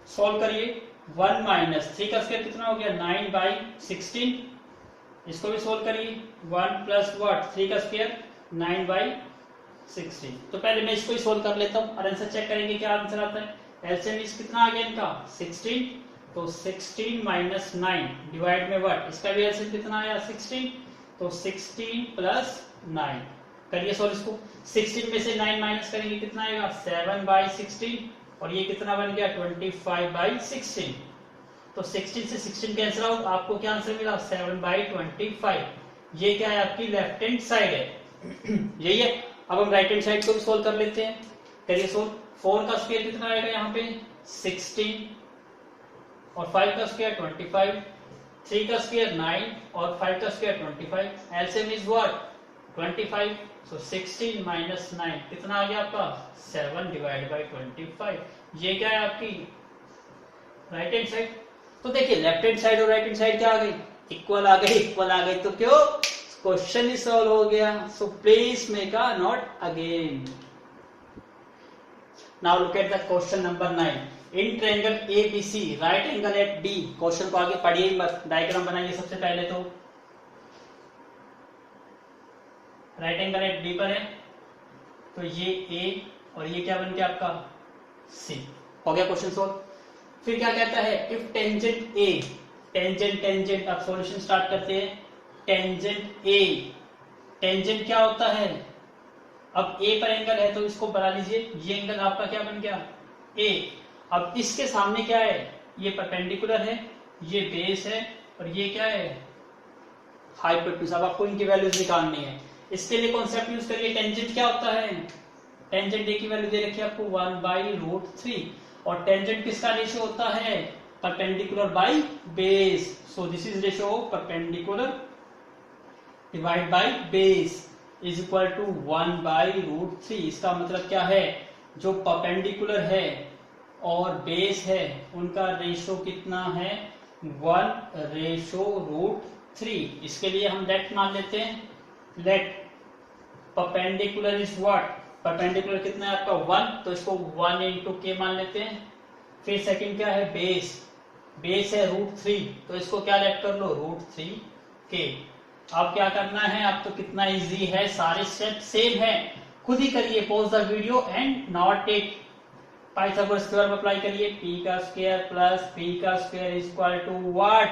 [SPEAKER 1] सॉल्व करिए। 1 माइनस 3 का स्क्वायर कितना हो गया 9/16 इसको भी सॉल्व करिए। 1 प्लस व्हाट 3 का स्क्वायर 9/16 तो पहले मैं इसको ही सॉल्व कर लेता हूं और आंसर चेक करेंगे क्या आंसर आता है। एलसीएम इस कितना आ गया इनका 16 तो 16 माइनस 9 डिवाइड में व्हाट इसका भी एलसीएम कितना आया 16 तो 16 प्लस 9 करिए सॉल्व इसको। 16 में से 9 माइनस करेंगे कितना आएगा 7/16 और ये कितना बन गया 25/16 तो 16 से 16 कैंसिल आउट आपको क्या आंसर मिला 7/25 ये क्या है आपकी लेफ्ट हैंड साइड है यही है। अब हम राइट हैंड साइड को भी सोल्व कर लेते हैं। करिए सोल्व। 4 का स्क्वायर कितना आएगा यहाँ पे 16 और 5 का स्क्वायर 25 3 का स्क्वायर 9 और 5 का square 25 LCM is what 25 so 16 minus 9 कितना आ गया आपका 7/25 ये क्या है आपकी राइट हैंड साइड। तो देखिए लेफ्ट हैंड साइड और राइट हैंड साइड क्या आ गई इक्वल आ गई तो क्यों क्वेश्चन ही सॉल्व हो गया। So please make a note again. Now look at the question number 9 in triangle ABC right angle at D। Question को आगे पढ़िए ही मत डायग्राम बनाइए सबसे पहले तो राइट एंगल एट D पर है तो ये A और ये क्या बन गया आपका C हो गया क्वेश्चन सॉल्व। फिर क्या कहता है इफ टेंजेंट A टेंजेंट अब सॉल्यूशन स्टार्ट करते हैं। टेंजेंट A टेंजेंट क्या होता है अब A पर एंगल है तो इसको बना लीजिए ये एंगल आपका क्या बन गया A। अब इसके सामने क्या है ये परपेंडिकुलर है ये बेस है और ये क्या है हाइपोटेन्यूज। अब आपको इनकी वैल्यूज निकालनी है इसके लिए कॉन्सेप्ट यूज करिए। टेंजेंट क्या होता है टेंजेंट A की वैल्यू दे रखी है आपको 1/√3 और टेंजेंट किसका रेशियो होता है perpendicular by base. So this is ratio of perpendicular divide by base is equal to 1/√3। इसका मतलब क्या है जो परपेंडिकुलर है और बेस है उनका रेशियो कितना है 1/√3। इसके लिए हम लेट मान लेते हैं let perpendicular is what perpendicular कितना है आपका 1 तो इसको 1 into k मान लेते हैं। फिर सेकंड क्या है बेस है √3 तो इसको क्या लेट कर लो √3k। अब क्या करना है अब तो कितना इजी है सारे स्टेप सेम है खुद ही करिए pause the video and not take Pythagoras theorem apply करिए। p का स्क्वायर प्लस p का square is equal to what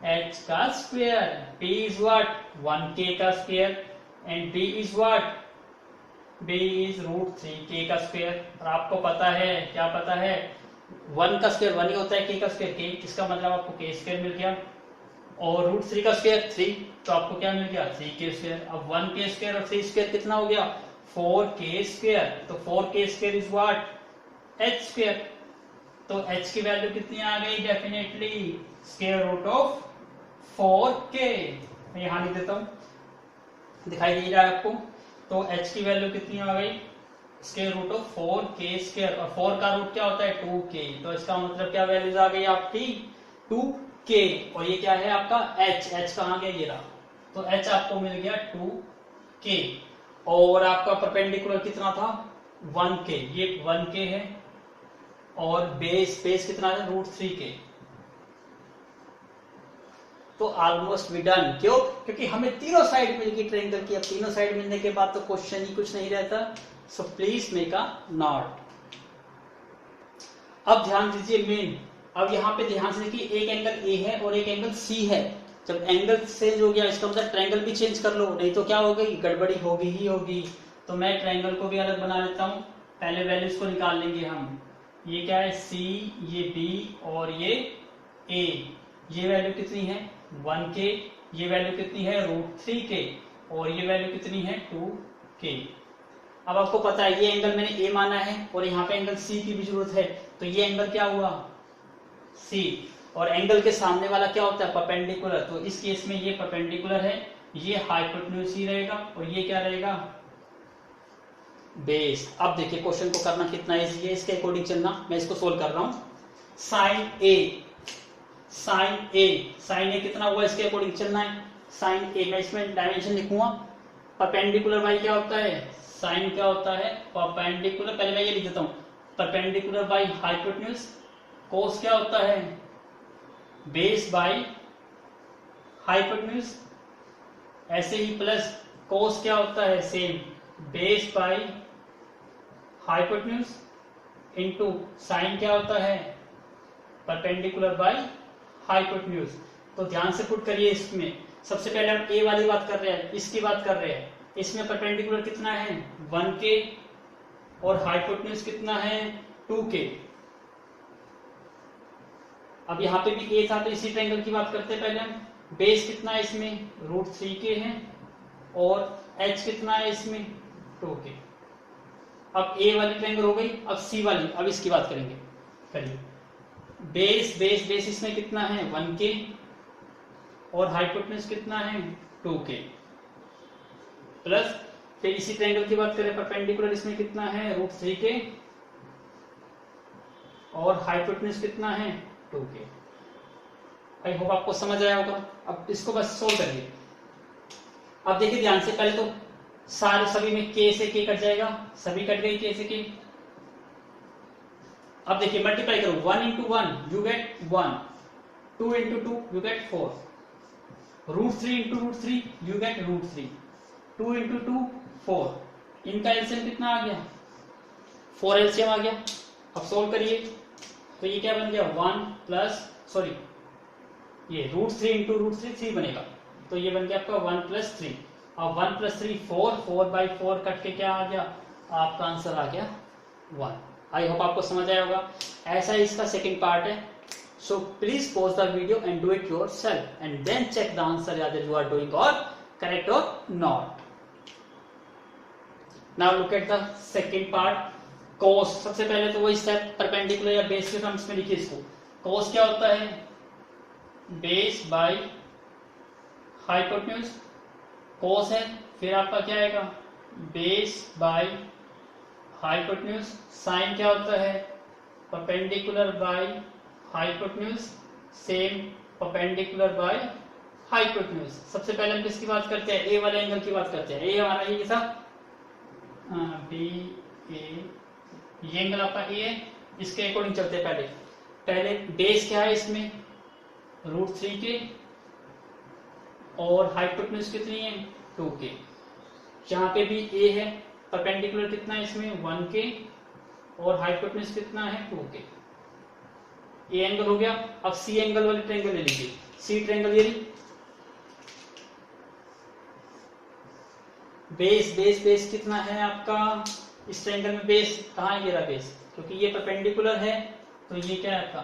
[SPEAKER 1] h का square. p is what 1k का square and b is what b is √3k का square. और आपको पता है क्या पता है 1 का स्क्वायर 1 ही होता है k का स्क्वायर k इसका मतलब आपको k स्क्वायर मिल गया और √3 का स्क्वायर 3 तो आपको क्या मिल गया 3k स्क्वायर। अब 1k स्क्वायर और 3 स्क्वायर कितना हो गया 4k स्क्वायर तो 4k square is what h square. तो h की वैल्यू कितनी आ गई definitely square root of 4k। मैं यहां लिख देता हूं दिखाई दे रहा है आपको। तो h की वैल्यू कितनी आ गई square root of 4k square और 4 का रूट क्या होता है 2k तो इसका मतलब क्या वैल्यूज आ गई आपकी 2k और ये क्या है आपका h कहां गया ये रहा तो h आपको मिल गया 2k और आपका परपेंडिकुलर कितना था 1k ये 1k है और बेस कितना है √3k। तो ऑलमोस्ट वी डन क्यों क्योंकि हमें तीनों साइड मिल गई ट्रायंगल की। अब तीनों साइड मिलने के बाद तो क्वेश्चन ही कुछ नहीं रहता। सो प्लीज मेक अ नोट। अब ध्यान दीजिए मेन अब यहाँ पे ध्यान से देखिए एक एंगल A है और एक एंगल C है। जब एंगल चेंज हो गया इसका मतलब ट्रायंगल भी चेंज कर लो नहीं तो क्या हो गई गड़बड़ी होगी ही होगी। तो मैं ट्रायंगल को भी अलग बना लेता हूँ पहले वैल्यूज को निकाल लेंगे हम। ये क्या है C ये B और ये A ये वैल्यू कितनी है 1k ये वैल्यू कितनी है √3k और ये वैल्यू कितनी है 2k। अब आपको पता है ये एंगल मैंने ए माना है और यहाँ पे एंगल सी की भी जरूरत है, तो ये एंगल क्या हुआ सी, और एंगल के सामने वाला क्या होता है परपेंडिकुलर, तो इस केस में ये परपेंडिकुलर है, ये हाइपोटेन्यूज ही रहेगा और ये क्या रहेगा बेस। अब देखिए क्वेश्चन को करना कितना इजी है, इसके अकॉर्डिंग चलना, मैं इसको सोल्व कर रहा हूं। साइन ए कितना हुआ इसके अकॉर्डिंग चलना है, साइन ए मैं इसमें डायमेंशन लिखूंगा, परपेंडिकुलर बाई क्या होता है साइन क्या होता है परपेंडिकुलर, पहले मैं ये लिख देता हूं परपेंडिकुलर बाई हाइपोटेन्यूज, कोस क्या होता है बेस बाई हाइपोटेन्यूज, ऐसे ही प्लस कोस क्या होता है same base by hypotenuse into sine क्या होता है परपेंडिकुलर बाई हाइपोटेन्यूज। तो ध्यान से पुट करिए, इसमें सबसे पहले हम ए वाली बात कर रहे हैं, इसकी बात कर रहे हैं, इसमें परपेंडिकुलर कितना है 1k और हाइपोटेन्यूज कितना है 2k। अब यहाँ पे भी ए था तो इसी ट्रायंगल की बात करते हैं पहले हम, बेस कितना है इसमें √3k है और h कितना है इसमें 2k। अब ए वाली ट्रायंगल हो गई, अब सी वाली, अब इसकी बात करेंगे, करिए बेस इसमें कितना है 1k और हाइपोटेन्यूज कितना है 2k, प्लस फिर इसी ट्रायंगल की बात करें परपेंडिकुलर, इसमें कितना है √3k और हाइपोटेन्यूज कितना है 2k। आई होप आपको समझ आया होगा। अब इसको बस सोल्व करिए। अब देखिए ध्यान से, पहले तो सारे सभी में k से k कट जाएगा, सभी कट गई k से k। अब देखिए मल्टीप्लाई करो, 1 into 1 you get 1, 2 into 2 you get 4, √3 into √3 you get √3, 2 into 2 4, इनका एलसीएम कितना आ गया 4 एलसीएम आ गया। अब सोल्व करिए तो ये क्या बन गया 1 प्लस सॉरी ये √3 into √3 3 बनेगा, तो ये बन गया आपका 1 plus 3, अब 1 plus 3 4 by 4 कट के क्या आ गया आपका आंसर आ गया 1। आई होप आपको समझ आया होगा। ऐसा ही इसका सेकंड पार्ट है, so please pause the video and do it yourself and then check the answer whether you are doing or correct or not. Now look at the second part, cos। सबसे पहले तो वही step perpendicular या base के terms में लिखिए इसको। cos क्या होता है बेस बाय हाइपोटेन्यूज, cos है, फिर आपका क्या आएगा बेस बाय हाइपोटेन्यूज, साइन क्या होता है perpendicular by hypotenuse, same perpendicular by hypotenuse. सबसे पहले हम किसकी बात करते हैं ए वाले एंगल की बात करते हैं। ए हमारा ये था बी ए, ये एंगल आपका ए है, इसके अकॉर्डिंग चलते हैं। पहले बेस क्या है इसमें √3k और हाइपोटेन्यूज कितनी है 2k, यहाँ पे भी ए है, परपेंडिकुलर कितना है इसमें 1k और हाइपोटेन्यूज कितना है 2k। ए एंगल हो गया। अब सी एंगल वाली ट्रायंगल ले लीजिए, सी ट्रायंगल ये बेस कितना है आपका इस ट्रायंगल में, बेस कहाँ है ये रहा बेस, क्योंकि ये परपेंडिकुलर है तो ये क्या है आपका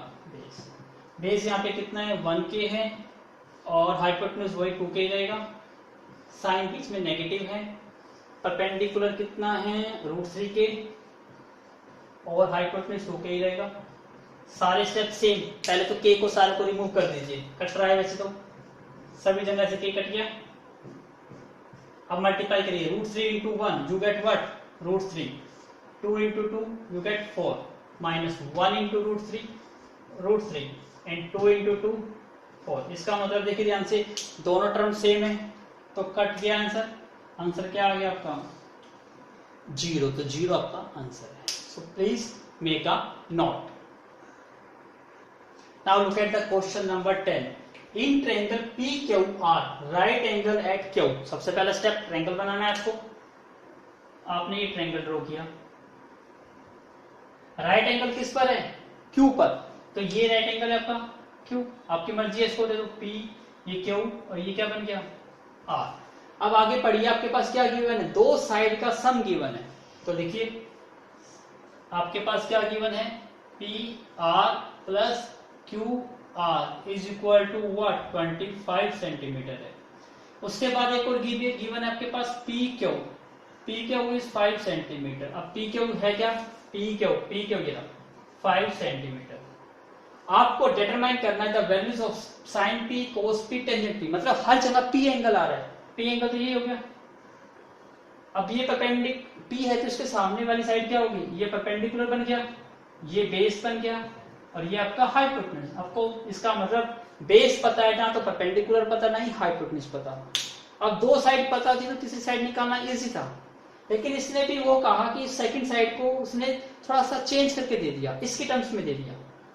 [SPEAKER 1] बेस यहाँ पे कितना है 1k है और हाइपोटेन्यूज वही 2k रहेगा, साइन बीच में नेगेटिव है, परपेंडिकुलर कितना है √3k और हाइपोटेन्यूज 2k ही रहेगा। सारे स्टेप सेम, पहले तो k को सारे को रिमूव कर दीजिए, कट रहा है वैसे तो सभी जगह से k कट गया। अब मल्टीप्लाई करिए, √3 into 1 you get what √3, 2 into 2 you get 4, minus 1 into √3 and 2 into 2 4। इसका मतलब देखिए ध्यान से दोनों टर्म सेम है तो कट गया आंसर। आंसर क्या आ गया आपका 0, तो 0 आपका आंसर है। So please make a note. Now look at the question number 10। In triangle PQR right angle at Q। सबसे पहला स्टेप ट्रायंगल बनाना है आपको। आपने ये ट्रायंगल ड्रॉ किया, राइट एंगल किस पर है Q पर, तो ये राइट एंगल है आपका Q, आपकी मर्जी है, इसको दे दो P, ये Q और ये क्या बन गया R। अब आगे पढ़िए, आपके पास क्या गिवन है, दो साइड का सम गिवन है, तो लिखिए आपके पास क्या गिवन है PR plus QR is equal to what 25 centimetre है। उसके बाद एक और गिवन है आपके पास PQ P Q is 5 centimetre. अब पी क्यू है क्या, पी क्यू ये 5 सेंटीमीटर। आपको डिटरमाइन करना है the values of sine P, cos P, tangent P, मतलब हर जगह पी एंगल आ रहा है। पी एंगल तो ये हो गया। अब ये परपेंडिक पी है तो इसके सामने वाली साइड क्या होगी, ये परपेंडिकुलर बन गया, ये बेस बन गया, और ये आपका हाइपोटेन्यूज। आपको इसका मतलब बेस पता है ना, तो परपेंडिकुलर पता नहीं, हाइपोटेन्यूज पता। अब दो साइड पता थी तो तीसरी साइड निकालना इजी था, लेकिन इसने भी वो कहा कि सेकंड साइड को उसने थोड़ा सा चेंज करके दे दिया, इसके टर्म्स में दे दिया।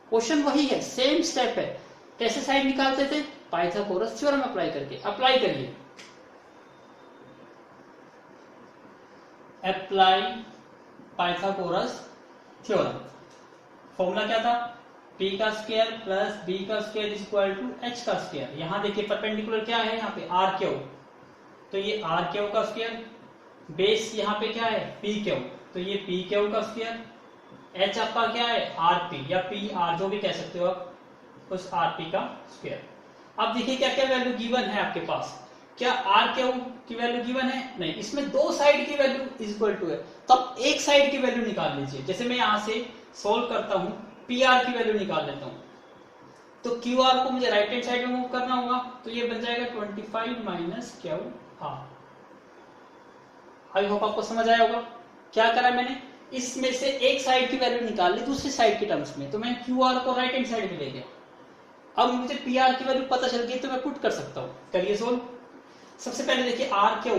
[SPEAKER 1] क्वेश्चन वही है, सेम स्टेप है। कैसे साइड निकालते थे, पाइथागोरस थ्योरम अप्लाई करके। अप्लाई करिए, अप्लाई पाइथागोरस थ्योरम। फॉर्मूला क्या था, p का स्क्वायर प्लस b का square is equal to h का स्क्वायर। यहां देखिए परपेंडिकुलर क्या है, यहाँ पे आर क्यू, तो ये आर क्यू का स्क्वायर, बेस यहाँ पे क्या है पी क्यू, तो ये पी क्यू का स्क्वायर, h आपका क्या है आर पी या पी आर जो भी कह सकते हो आप, उस आर पी का स्क्वायर। अब देखिए क्या क्या वैल्यू गिवन है आपके पास, क्या आर क्यू की वैल्यू गिवन है, नहीं, इसमें दो साइड की वैल्यू इज इक्वल टू है, तो अब एक साइड की वैल्यू निकाल लीजिए। जैसे मैं यहां से सोल्व करता हूं, पी आर की वैल्यू निकाल लेता हूं, तो क्यू आर को मुझे राइट हैंड साइड में मूव करना होगा, तो ये बन जाएगा 25 minus Q R. I hope आपको समझ आया होगा। क्या करा मैंने, इसमें से एक साइड की वैल्यू निकाल ली दूसरी साइड के टर्म्स में, तो मैं क्यू आर को राइट हैंड साइड में ले गया। अब मुझे पी आर की वैल्यू पता चल गई, तो मैं पुट कर सकता हूं। करिए सोल्व। सबसे पहले देखिए आर क्यू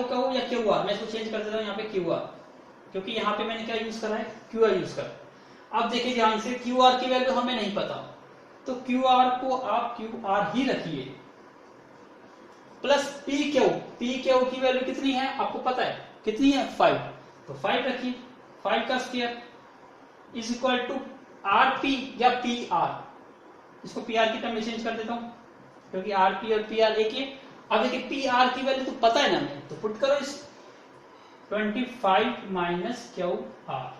[SPEAKER 1] कहूं या क्यू आर, मैं इसको चेंज कर देता हूं यहाँ पे क्यू आर, क्योंकि यहाँ पे मैंने क्या यूज करा है, क्यू आर यूज करा। अब देखिए ध्यान से, क्यू आर की वैल्यू हमें नहीं पता, तो क्यू आर को आप क्यू आर ही रखिए, प्लस पी क्यू की वैल्यू कितनी है आपको पता है, कितनी है 5, तो 5 रखिए, 5 का square is equal to R P या पी आर। इसको पी आर की टर्म में चेंज कर देता हूं, क्योंकि आर पी और पी आर एक ही। अब देखिए पी आर की वैल्यू तो पता है ना हमें, तो पुट करो इस 25 माइनस क्यू आर।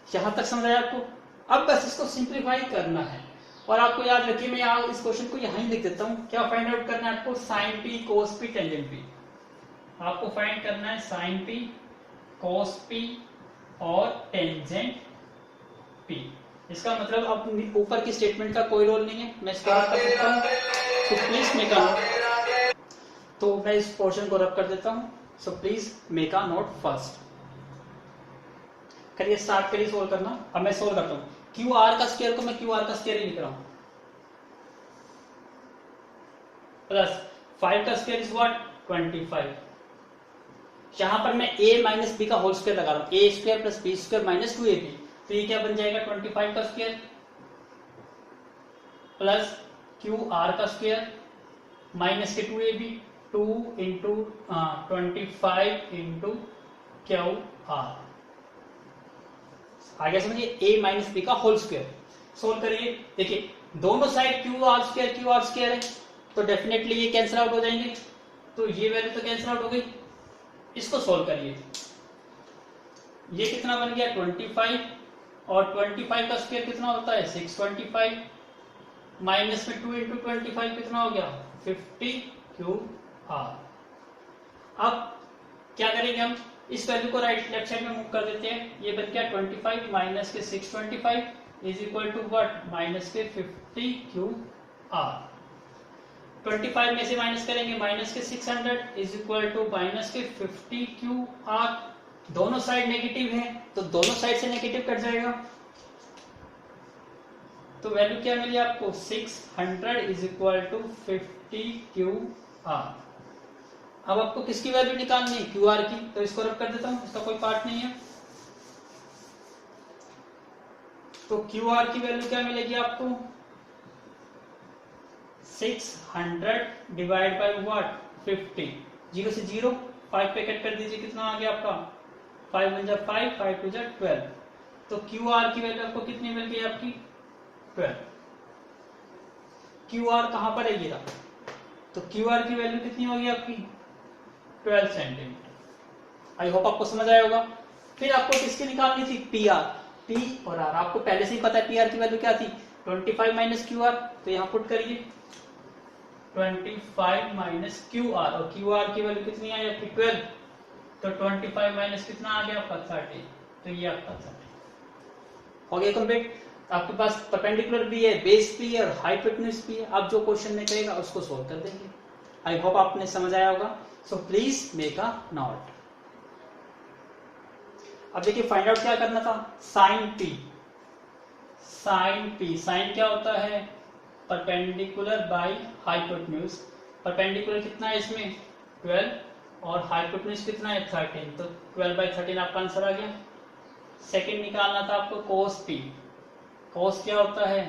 [SPEAKER 1] यहां तक समझ आया आपको। अब बस इसको सिंप्लीफाई करना है, और आपको याद रखिए मैं यहाँ इस क्वेश्चन को यहां लिख देता हूं। क्या फाइंड आउट करना है आपको, साइन पी, कोस पी, टेंजेंट पी। आपको फाइंड करना है साइन पी, कोस पी और टेंजेंट पी। इसका मतलब अब ऊपर की स्टेटमेंट का कोई रोल नहीं है, मैं इसको रब कर सकता हूं, तो प्लीज मेक अ नोट। तो मैं इस पोर्शन को रब कर देता हूं, सो please make a note first. करिए, स्टार्ट करिए सोल्व करना। अब मैं सोल्व करता हूं, क्यू आर का स्क्वायर को मैं क्यू आर का स्क्वायर ही लिख रहा हूं, प्लस 5 का स्क्वायर इज व्हाट 25। यहां पर मैं a माइनस बी का होल स्क्वायर लगा रहा हूं, A square plus B square minus 2ab, तो ये क्या बन जाएगा 25 का स्क्वायर प्लस क्यू आर का स्क्वायर माइनस के 2ab, 2 into 25 into Q R. आगे समझिए, a माइनस बी का होल स्क्वायर। सोल्व करिए, देखिए दोनों साइड क्यू आर स्क्वायर है, तो डेफिनेटली ये कैंसिल आउट हो जाएंगे, तो ये वैल्यू तो कैंसिल आउट हो गई। इसको सोल्व करिए, ये कितना बन गया 25, और 25 का स्क्वायर कितना होता है 625, माइनस में 2 इंटू 25 कितना हो गया 50 क्यू आर। अब क्या करेंगे हम, इस वैल्यू को राइट लेफ्ट साइड में मूव कर देते हैं, ये बन गया 25 माइनस के 625 is equal to what minus के 50 क्यू आर। 25 में से माइनस करेंगे, माइनस के 600 इज इक्वल टू माइनस के 50 क्यू आर। दोनों साइड नेगेटिव है, तो दोनों साइड से नेगेटिव कट जाएगा, तो वैल्यू क्या मिली आपको 600 is equal to 50 Q R. अब आपको किसकी वैल्यू निकालनी है, क्यू आर की, तो इसको रब कर देता हूं, इसका कोई पार्ट नहीं है। तो क्यू आर की वैल्यू क्या मिलेगी आपको 600 डिवाइड बाई व्हाट 50, 0 से 0, 5 पे कट कर दीजिए, कितना आ गया आपका 5 1 जा 5, 5 2 जा 12, तो क्यू आर की वैल्यू आपको कितनी मिल गई आपकी 12। क्यू आर कहां पर है ये रहा, तो क्यू आर की वैल्यू कितनी होगी आपकी 12 सेंटीमीटर। आई होप आपको समझ आया होगा। फिर आपको किसकी निकालनी थी, पी आर, पी और आर आपको पहले से ही पता है, पी आर की वैल्यू क्या थी 25 माइनस क्यू आर, तो यहां पुट करिए 25 माइनस क्यू आर, और क्यू आर की वैल्यू कितनी आई आपकी 12, तो 25 माइनस कितना आ गया आपका 30, तो ये आपका 30 हो गया कंप्लीट। आपके पास परपेंडिकुलर भी है, बेस भी है और हाइपोटेन्यूज भी है। आप जो क्वेश्चन में कहेगा उसको सोल्व कर देंगे। आई होप आपने समझ आया होगा। So please make a note. अब देखिए फाइंड आउट क्या करना था, sine P. Sine P, sine क्या होता है, परपेंडिकुलर बाई हाइपोटेन्यूज। परपेंडिकुलर कितना है इसमें 12 और हाइपोटेन्यूज कितना है 13, तो 12 बाई 13 आपका आंसर आ गया। सेकंड निकालना था आपको कोस पी। कोस क्या होता है,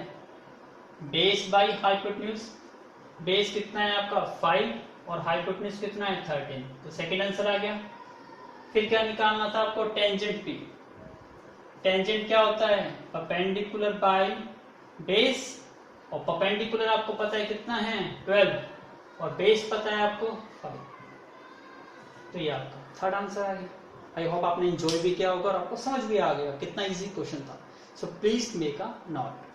[SPEAKER 1] बेस बाई हाइपोटेन्यूज। बेस कितना है आपका 5 और हाइपोटेन्यूज कितना है 13, तो सेकंड आंसर आ गया। फिर क्या निकालना था आपको, टेंजेंट पी। टेंजेंट क्या होता है, परपेंडिकुलर बाई बेस, और परपेंडिकुलर आपको पता है कितना है 12 और बेस पता है आपको 5, तो ये आपका थर्ड आंसर आ गया। आई होप आपने एंजॉय भी किया होगा और आपको समझ भी आ गया कितना इजी क्वेश्चन था। सो प्लीज मेक अ नोट।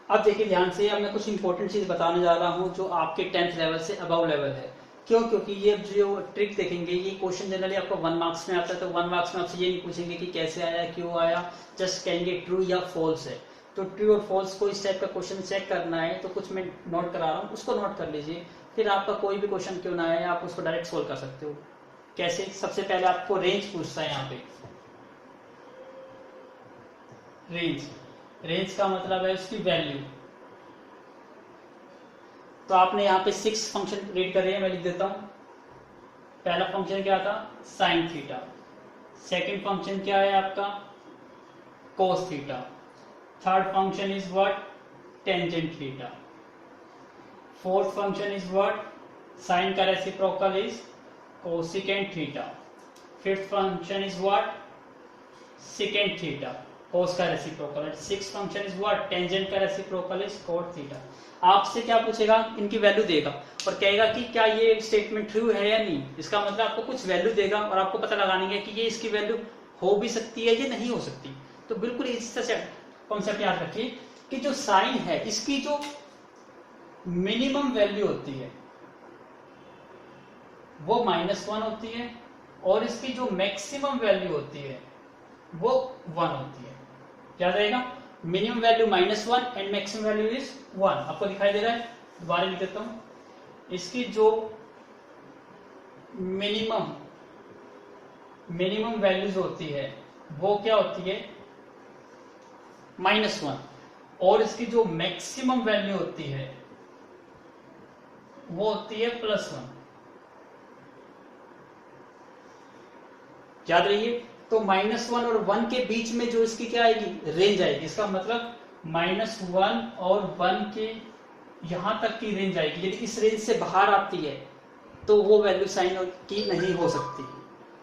[SPEAKER 1] अब देखिए ध्यान से, अब मैं कुछ इंपॉर्टेंट चीज बताने जा रहा हूं जो आपके 10th लेवल से अबव लेवल है। क्यों, क्योंकि ये जो ट्रिक देखेंगे, ये क्वेश्चन जनरली आपको 1 मार्क्स में आता है, तो 1 मार्क्स में आपसे ये नहीं पूछेंगे कि कैसे आया, क्यों आया, जस्ट कहेंगे ट्रू या फॉल्स है। तो ट्रू और फॉल्स को इस टाइप का क्वेश्चन चेक करना है, तो कुछ मैं नोट करा रहा हूँ, उसको नोट कर लीजिए। फिर आपका कोई भी क्वेश्चन क्यों ना आए, आप उसको डायरेक्ट सोल्व कर सकते हो। कैसे, सबसे पहले आपको रेंज पूछता है यहाँ पे। रेंज, रेंज का मतलब है उसकी वैल्यू। तो आपने यहाँ पे 6 फंक्शन रीड कर रहे हैं, मैं लिख देता हूं। पहला फंक्शन क्या था, साइन थीटा। सेकंड फंक्शन क्या है आपका, cos theta. Third function is what, tangent theta. Fourth function is what, sine का reciprocal is cosecant theta. Fifth function is what, secant theta, cos का reciprocal. Sixth function is what, tangent का reciprocal is cot theta. आपसे क्या पूछेगा, इनकी value देगा और कहेगा कि क्या ये स्टेटमेंट ट्रू है या नहीं। इसका मतलब आपको कुछ वैल्यू देगा और आपको पता लगानी है कि ये इसकी वैल्यू हो भी सकती है या नहीं हो सकती। तो बिल्कुल इस तरह से कॉन्सेप्ट याद रखिए कि जो साइन है इसकी जो मिनिमम वैल्यू होती है वो -1 होती है और इसकी जो मैक्सिमम वैल्यू होती है वो 1 होती है। याद रहेगा, minimum value -1 and maximum value is 1। आपको दिखाई दे रहा है, दोबारा लिख देता हूं। इसकी जो मिनिमम वैल्यूज होती है वो क्या होती है -1, और इसकी जो मैक्सिमम वैल्यू होती है वो होती है +1। याद रहिए, तो -1 और 1 के बीच में जो इसकी क्या आएगी, रेंज आएगी। इसका मतलब -1 और 1 के यहां तक की रेंज आएगी। यदि इस रेंज से बाहर आती है तो वो वैल्यू साइन की नहीं हो सकती।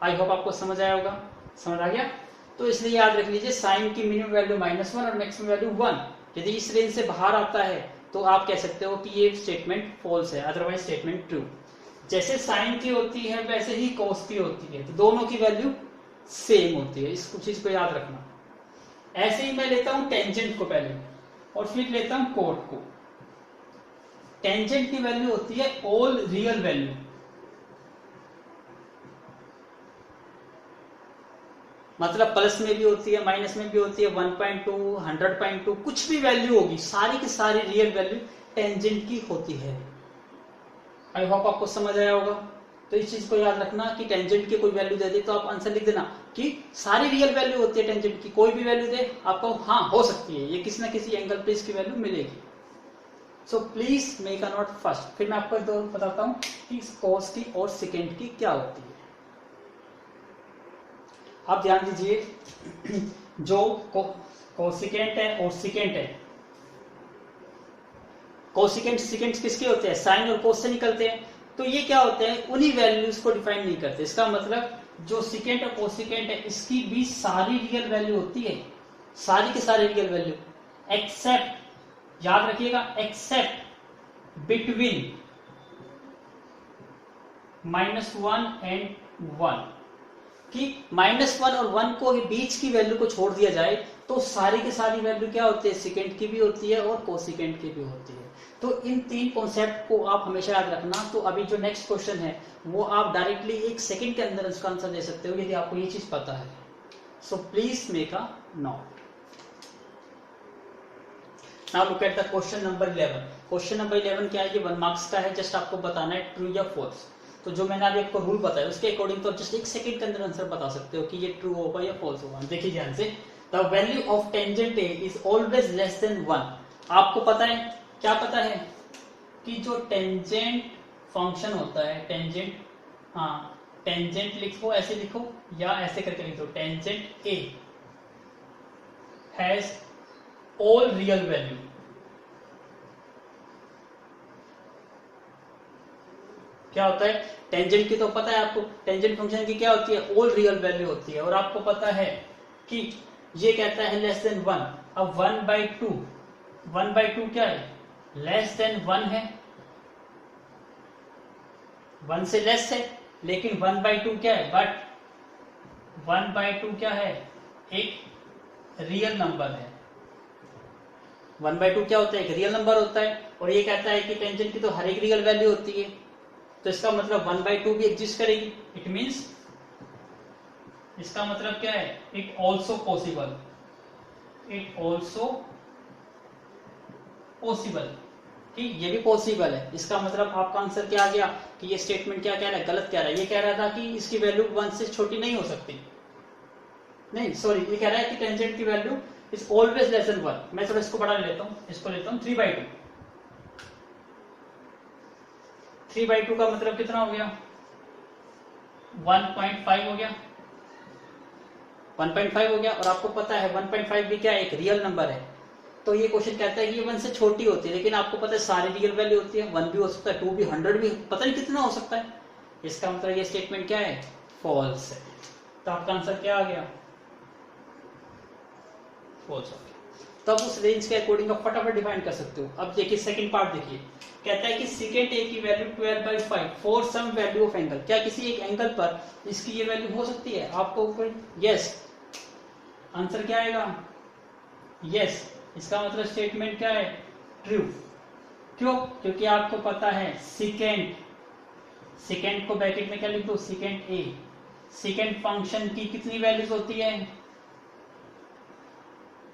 [SPEAKER 1] आई होप आपको समझ आया होगा, समझ आ गया। तो इसलिए याद रख लीजिए, साइन की मिनिमम वैल्यू -1 और मैक्सिमम वैल्यू 1। यदि इस रेंज से बाहर आता है तो आप कह सकते हो कि ये स्टेटमेंट फॉल्स है, अदरवाइज स्टेटमेंट ट्रू। जैसे साइन की होती है वैसे ही कोस की होती है, तो दोनों की वैल्यू सेम होती है। इस चीज को याद रखना। ऐसे ही मैं लेता हूं टेंजेंट को पहले और फिर लेता हूं कोट को। टेंजेंट की वैल्यू होती है ऑल रियल वैल्यू। मतलब प्लस में भी होती है, माइनस में भी होती है, 1.2, 100.2, कुछ भी वैल्यू होगी, सारी की सारी रियल वैल्यू टेंजेंट की होती है। आई होप आपको समझ आया होगा। तो इस चीज को याद रखना कि टेंजेंट की कोई वैल्यू दे दे तो आप आंसर लिख देना कि सारी रियल वैल्यू होती है टेंजेंट की। कोई भी वैल्यू दे आपको हाँ हो सकती है, ये किसी ना किसी एंगल पे इसकी वैल्यू मिलेगी। सो please make a note first, फिर मैं आपको एक दो बताता हूं कि कोस की और सेकेंड की क्या होती है। आप ध्यान दीजिए, जो कोसिकेंट है और सिकेंट है, कोसिकेंट सिकेंट किसके होते हैं, साइन और कोस से निकलते हैं। तो ये क्या होते हैं, उन्हीं वैल्यूज को डिफाइन नहीं करते। इसका मतलब जो सिकेंट और कोसिकेंट है इसकी भी सारी रियल वैल्यू होती है, सारी की सारी रियल वैल्यू, एक्सेप्ट, याद रखिएगा, एक्सेप्ट बिटवीन -1 एंड 1, कि -1 और 1 को बीच की वैल्यू को छोड़ दिया जाए तो सारी की सारी वैल्यू क्या होती है, सेकेंड की भी होती है और कोसिकेंट की भी होती है। तो इन तीन कॉन्सेप्ट को आप हमेशा याद रखना। तो अभी जो नेक्स्ट क्वेश्चन है वो आप डायरेक्टली 1 सेकेंड के अंदर उसका आंसर दे सकते हो यदि आपको ये चीज पता है। So please make a note. Now look at the question number 11। Question number 11 क्या है, ये 1 मार्क्स का है। जस्ट आपको बताना है ट्रू या फॉल्स। तो जो मैंने अभी आपको रूल बताया उसके अकॉर्डिंग तो जस्ट 1 सेकंड के अंदर आंसर बता सकते हो कि ये ट्रू होगा या फॉल्स होगा। देखिए ध्यान से, the value of tangent A is always less than 1। आपको पता है, क्या पता है कि जो टेंजेंट फंक्शन होता है, टेंजेंट, हाँ टेंजेंट लिखो, ऐसे लिखो या ऐसे करके लिखो, tangent A has all real value. क्या होता है टेंजेंट की, तो पता है आपको टेंजेंट फंक्शन की क्या होती है, ऑल रियल वैल्यू होती है। और आपको पता है कि ये कहता है लेस देन 1। अब 1/2, 1/2 क्या है, लेस देन 1 है, 1 से लेस है, लेकिन 1/2 क्या है, बट 1/2 क्या है, एक रियल नंबर है। 1/2 क्या होता है, एक रियल नंबर होता है। और ये कहता है कि टेंजेंट की तो हर एक रियल वैल्यू होती है, तो इसका मतलब 1/2 भी एग्जिस्ट करेगी। इट मींस, इसका मतलब क्या है, it also possible, it also possible, कि ये भी पॉसिबल है। इसका मतलब आपका आंसर क्या आ गया कि ये स्टेटमेंट क्या कह रहा है, गलत कह रहा है। ये कह रहा था कि इसकी वैल्यू 1 से छोटी नहीं हो सकती, नहीं सॉरी, ये कह रहा है कि टेंजेंट की value is always less than 1। मैं थोड़ा इसको बढ़ा लेता हूं, इसको लेता हूं 3/2। 3/2 का मतलब कितना हो गया, 1.5 हो गया, 1.5 हो गया। और आपको पता है 1.5 भी क्या है, एक रियल नंबर है। तो ये क्वेश्चन कहता है कि ये 1 से छोटी होती है, लेकिन आपको पता है सारी रियल वैल्यू होती है। 1 भी हो सकता है, 2 भी, 100 भी, पता नहीं कितना हो सकता है। इसका मतलब ये स्टेटमेंट क्या है, फॉल्स है। तो आपका आंसर क्या आ गया, फॉल्स हो गया। तब उस रेंज के अकॉर्डिंग आप फटाफट डिफाइन कर सकते हो। अब देखिए सेकंड पार्ट देखिए, कहता है कि सेकेंड ए की value 12/5 for some value of angle. क्या किसी एक एंगल पर इसकी ये वैल्यू हो सकती है, आपको यस, आंसर क्या आएगा, यस। इसका मतलब स्टेटमेंट क्या है, ट्रू। क्यों, क्योंकि आपको पता है सेकेंड, सेकेंड को ब्रैकेट में क्या लिख दो, सेकेंड ए, सेकेंड फंक्शन की कितनी वैल्यूज होती है,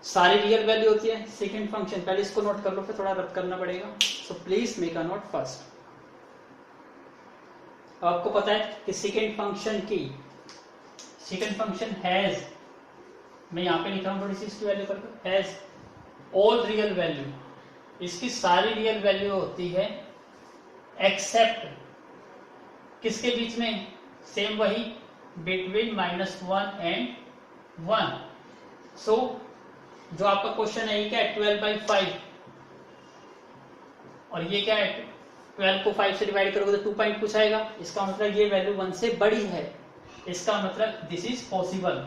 [SPEAKER 1] सारी रियल वैल्यू होती है सेकेंड फंक्शन। पहले इसको नोट कर लो, फिर थोड़ा रब करना पड़ेगा। सो please make a note first. आपको पता है कि सेकेंड फंक्शन की, सेकेंड फंक्शन हैज, मैं यहां पे लिखा हूं थोड़ी सी इसकी वैल्यू करके, हैज ऑल रियल वैल्यू, इसकी सारी रियल वैल्यू होती है एक्सेप्ट किसके बीच में, सेम वही, बिटवीन -1 एंड 1। सो जो आपका क्वेश्चन है ये क्या है, 12/5, और ये क्या है, 12 को 5 से डिवाइड करोगे तो 2 पॉइंट कुछ आएगा। इसका मतलब ये वैल्यू 1 से बड़ी है। इसका मतलब दिस इज पॉसिबल।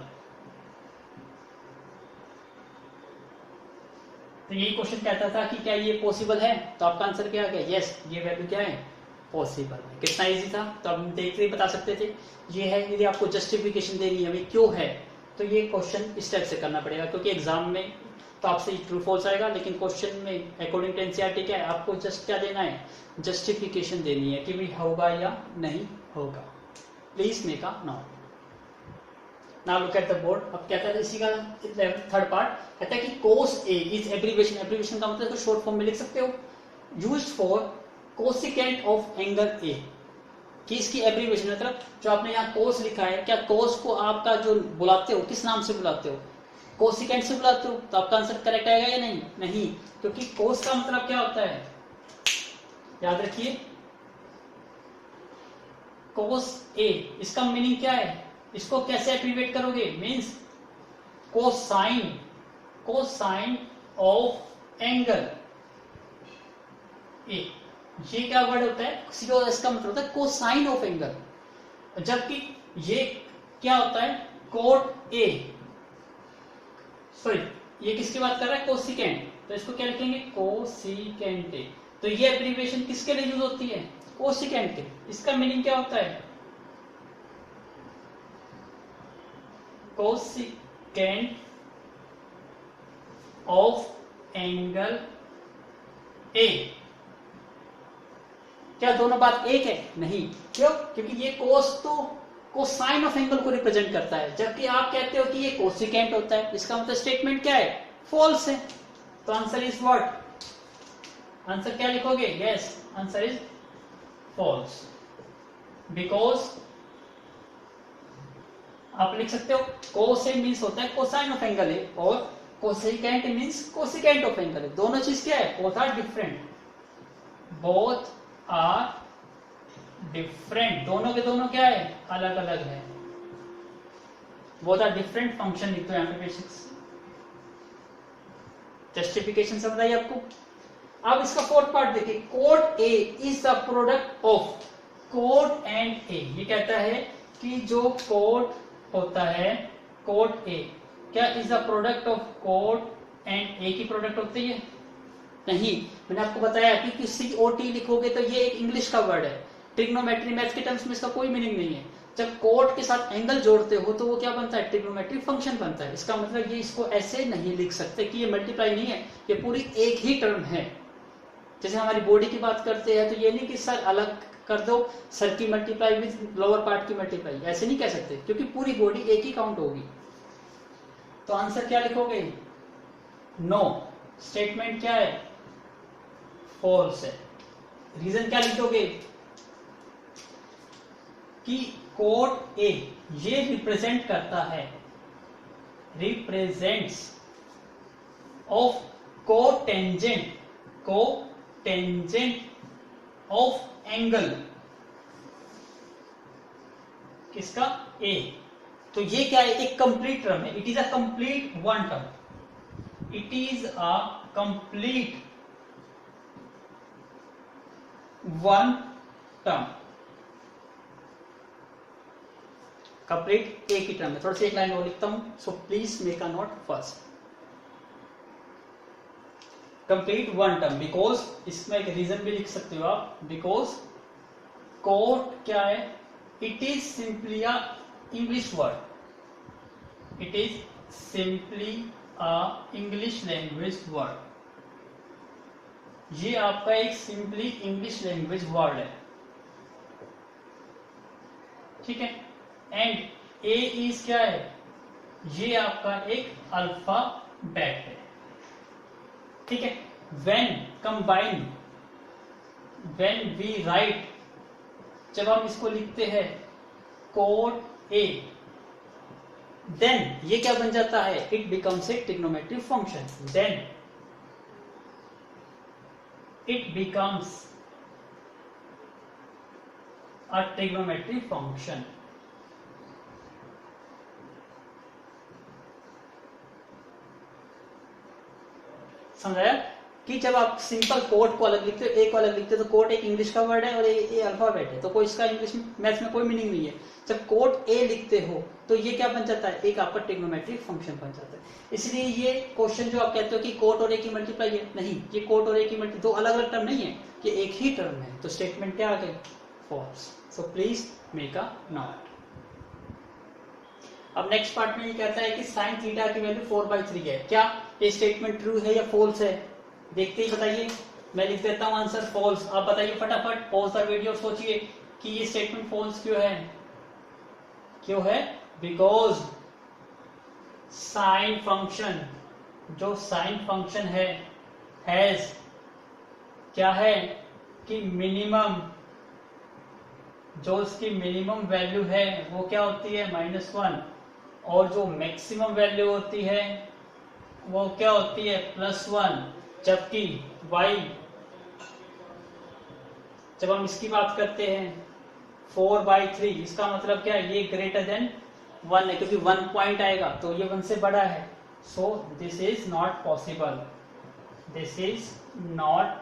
[SPEAKER 1] तो यही क्वेश्चन कहता था कि क्या ये पॉसिबल है, तो आपका आंसर क्या आ गया, यस, ये वैल्यू क्या है, पॉसिबल है। कितना इजी था, तो हम देखते ही बता सकते थे। ये है, यदि आपको जस्टिफिकेशन देनी है क्यों है, तो ये क्वेश्चन इस टाइप से करना पड़ेगा, क्योंकि एग्जाम में तो आपसे ट्रू फॉल्स आएगा, लेकिन क्वेश्चन में अकॉर्डिंग टू एनसीईआरटी क्या है, आपको जस्ट क्या देना है, जस्टिफिकेशन देनी है कि भाई होगा या नहीं होगा। Please make a note. Now look at the board. अब कहता है इसी का थर्ड पार्ट, कहता है कि cos A is abbreviation. Abbreviation का मतलब शॉर्ट फॉर्म में लिख सकते हो, used for cosecant of angle A। कि इसकी एब्रीविएशन मतलब जो आपने यहाँ cos लिखा है, क्या cos को आपका जो बुलाते हो किस नाम से बुलाते हो, कोसिकेंट से बुलाते हो। तो आपका आंसर करेक्ट आएगा या नहीं, नहीं, क्योंकि cos का मतलब क्या होता है, याद रखिए cos A, इसका मीनिंग क्या है, इसको कैसे एब्रीविएट करोगे, means cosine, cosine of angle A. ये क्या वर्ड होता है, इसका मतलब होता है कोसाइन ऑफ एंगल, जबकि ये क्या होता है, कोट ए, सॉरी ये किसकी बात कर रहा है, कोसिकेंट। तो इसको क्या लिखेंगे, कोसिकेंट ए। तो ये एब्रीविएशन किसके लिए यूज होती है, कोसिकेंट के। इसका मीनिंग क्या होता है, कोसिकेंट ऑफ एंगल ए। क्या दोनों बात एक है? नहीं। क्यों? क्योंकि ये कोस तो कोसाइन ऑफ एंगल को रिप्रेजेंट करता है, जबकि आप कहते हो कि ये कोसिकेंट होता है। इसका मतलब स्टेटमेंट क्या है? फॉल्स है। तो आंसर इज व्हाट? आंसर क्या लिखोगे? Yes, answer is false. Because आप लिख सकते हो कोस मीन्स होता है कोसाइन ऑफ एंगल है, और cosecant means cosecant of angle है। दोनों चीज क्या है? Both are different. Both are different. दोनों के दोनों क्या है? अलग अलग है। बोथ आर डिफरेंट फंक्शन लिख दो यहाँ पे बेसिक्स। जस्टिफिकेशन समझ आई आपको? अब इसका फोर्थ पार्ट देखिए, cot A is the product of cot and A. ये कहता है कि जो कोड होता है, कोड ए क्या is the product of cot and A की प्रोडक्ट होती है? नहीं। मैंने आपको बताया कि किसी ओटी लिखोगे तो ये एक इंग्लिश का वर्ड है। ट्रिग्नोमेट्री मैथ के टर्म्स में इसका कोई मीनिंग नहीं है। जब कोड के साथ एंगल जोड़ते हो तो वो क्या बनता है? ट्रिग्नोमेट्री फंक्शन बनता है। इसका मतलब ये इसको ऐसे नहीं लिख सकते कि ये मल्टीप्लाई नहीं है, ये पूरी एक ही टर्म है। जैसे हमारी बॉडी की बात करते हैं तो ये नहीं कि सर अलग कर दो, सर की मल्टीप्लाई विद लोअर पार्ट की मल्टीप्लाई, ऐसे नहीं कह सकते, क्योंकि पूरी बॉडी एक ही काउंट होगी। तो आंसर क्या लिखोगे? नो। स्टेटमेंट क्या है? फॉल्स है। रीजन क्या लिखोगे? कि कोड ए ये रिप्रेजेंट करता है, represents of cotangent, cotangent of angle किसका? ए। तो ये क्या है? एक कंप्लीट टर्म है। It is a complete one term. It is a complete one term. Complete एक ही टर्म है। थोड़ा सा एक लाइन और लिखता हूं, सो please make a note first. Complete one term, because इसमें एक रीजन भी लिख सकते हो आप, बिकॉज कोड क्या है? It is simply a English word. It is simply a English language word. ये आपका एक सिंपली इंग्लिश लैंग्वेज वर्ड है, ठीक है। एंड ए इज क्या है? ये आपका एक अल्फाबेट है, ठीक है। When combine, when we write, जब हम इसको लिखते हैं कोड ए, देन ये क्या बन जाता है? It becomes a trigonometry function. Then it becomes a trigonometry function। समझाया कि जब आप सिंपल कोड को अलग लिखते हो, ए को अलग लिखते हो, तो कोड एक इंग्लिश का वर्ड है और ए अल्फाबेट है, तो कोई इसका इंग्लिश मैथ्स में कोई मीनिंग नहीं है। जब कोड ए लिखते हो तो ये क्या बन जाता है? एक आपका ट्रिग्नोमेट्री फंक्शन बन जाता है। इसलिए ये क्वेश्चन जो आप कहते हो कि कोड और ए की मल्टीप्लाई है, नहीं, ये कोड और ए की मल्टी दो अलग अलग टर्म नहीं है, ये एक ही टर्म है। तो स्टेटमेंट क्या आ गई? False. So please make a note. अब नेक्स्ट पार्ट में ये कहता है कि साइन थीटा की वैल्यू 4/3 है। क्या ये स्टेटमेंट ट्रू है या फॉल्स है? देखते ही बताइए। मैं लिख देता हूं आंसर फॉल्स। आप बताइए फटाफट, पॉज द वीडियो, सोचिए कि ये स्टेटमेंट फॉल्स क्यों है? क्यों है? बिकॉज साइन फंक्शन, जो साइन फंक्शन है, हैज क्या है कि मिनिमम, जो उसकी मिनिमम वैल्यू है वो क्या होती है? -1, और जो मैक्सिमम वैल्यू होती है वो क्या होती है? +1। जबकि y, जब हम इसकी बात करते हैं 4/3, इसका मतलब क्या है? ये ग्रेटर देन 1 है, क्योंकि 1 पॉइंट आएगा तो ये 1 से बड़ा है। सो this is not possible, this is not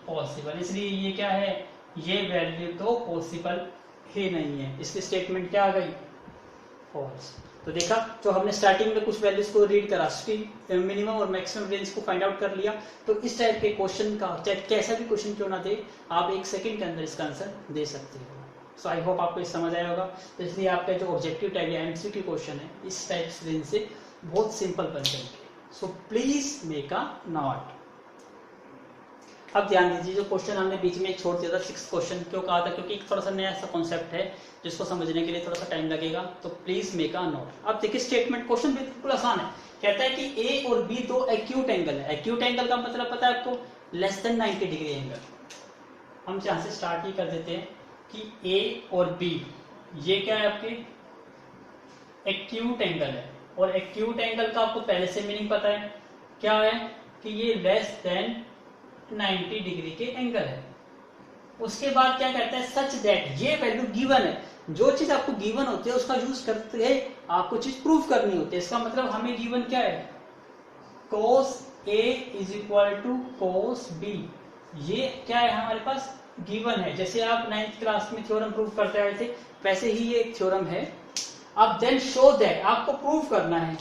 [SPEAKER 1] possible. इसलिए ये क्या है? ये वैल्यू तो पॉसिबल ही नहीं है। इसकी स्टेटमेंट क्या आ गई? फॉल्स। तो देखा, जो हमने स्टार्टिंग में कुछ वैल्यूज को रीड करा, उसकी मिनिमम और मैक्सिमम रेंज को फाइंड आउट कर लिया। तो इस टाइप के क्वेश्चन का, चाहे कैसा भी क्वेश्चन क्यों ना दे, आप 1 सेकंड के अंदर इसका आंसर दे सकते हो। सो आई होप आपको समझ आया होगा। तो इसलिए आपका जो ऑब्जेक्टिव टाइप या एमसीक्यू क्वेश्चन है, इस टाइप रेंज से बहुत सिंपल बन जाएंगे। सो प्लीज मेक अ नोट। अब ध्यान दीजिए, जो क्वेश्चन हमने बीच में छोड़ दिया था 6th क्वेश्चन, क्यों कहा था, क्योंकि एक थोड़ा सा नया सा कॉन्सेप्ट है जिसको समझने के लिए थोड़ा सा टाइम लगेगा, तो प्लीज मेक अ नोट। अब देखिए स्टेटमेंट, क्वेश्चन बिल्कुल आसान है, कहता है कि ए और बी दो एक्यूट एंगल है। एक्यूट एंगल का मतलब पता है आपको, लेस देन 90 डिग्री एंगल। हम यहां से स्टार्ट ही कर देते हैं कि ए और बी ये क्या है, आपके एक्यूट एंगल है, और एक्यूट एंगल का आपको पहले से मीनिंग पता है, क्या है कि ये लेस देन 90 डिग्री के एंगल है। उसके बाद क्या कहता है, सच दैट, ये वैल्यू गिवन है। जो चीज आपको गिवन होती है उसका यूज करते हैं, आपको चीज प्रूव करनी होती है। इसका मतलब हमें गिवन क्या है, cos A is equal to cos B, ये क्या है हमारे पास गिवन है। जैसे आप 9th क्लास में थ्योरम प्रूव करते आए थे, वैसे ही ये एक थ्योरम है। अब देन शो दैट, आपको प्रूव करना है,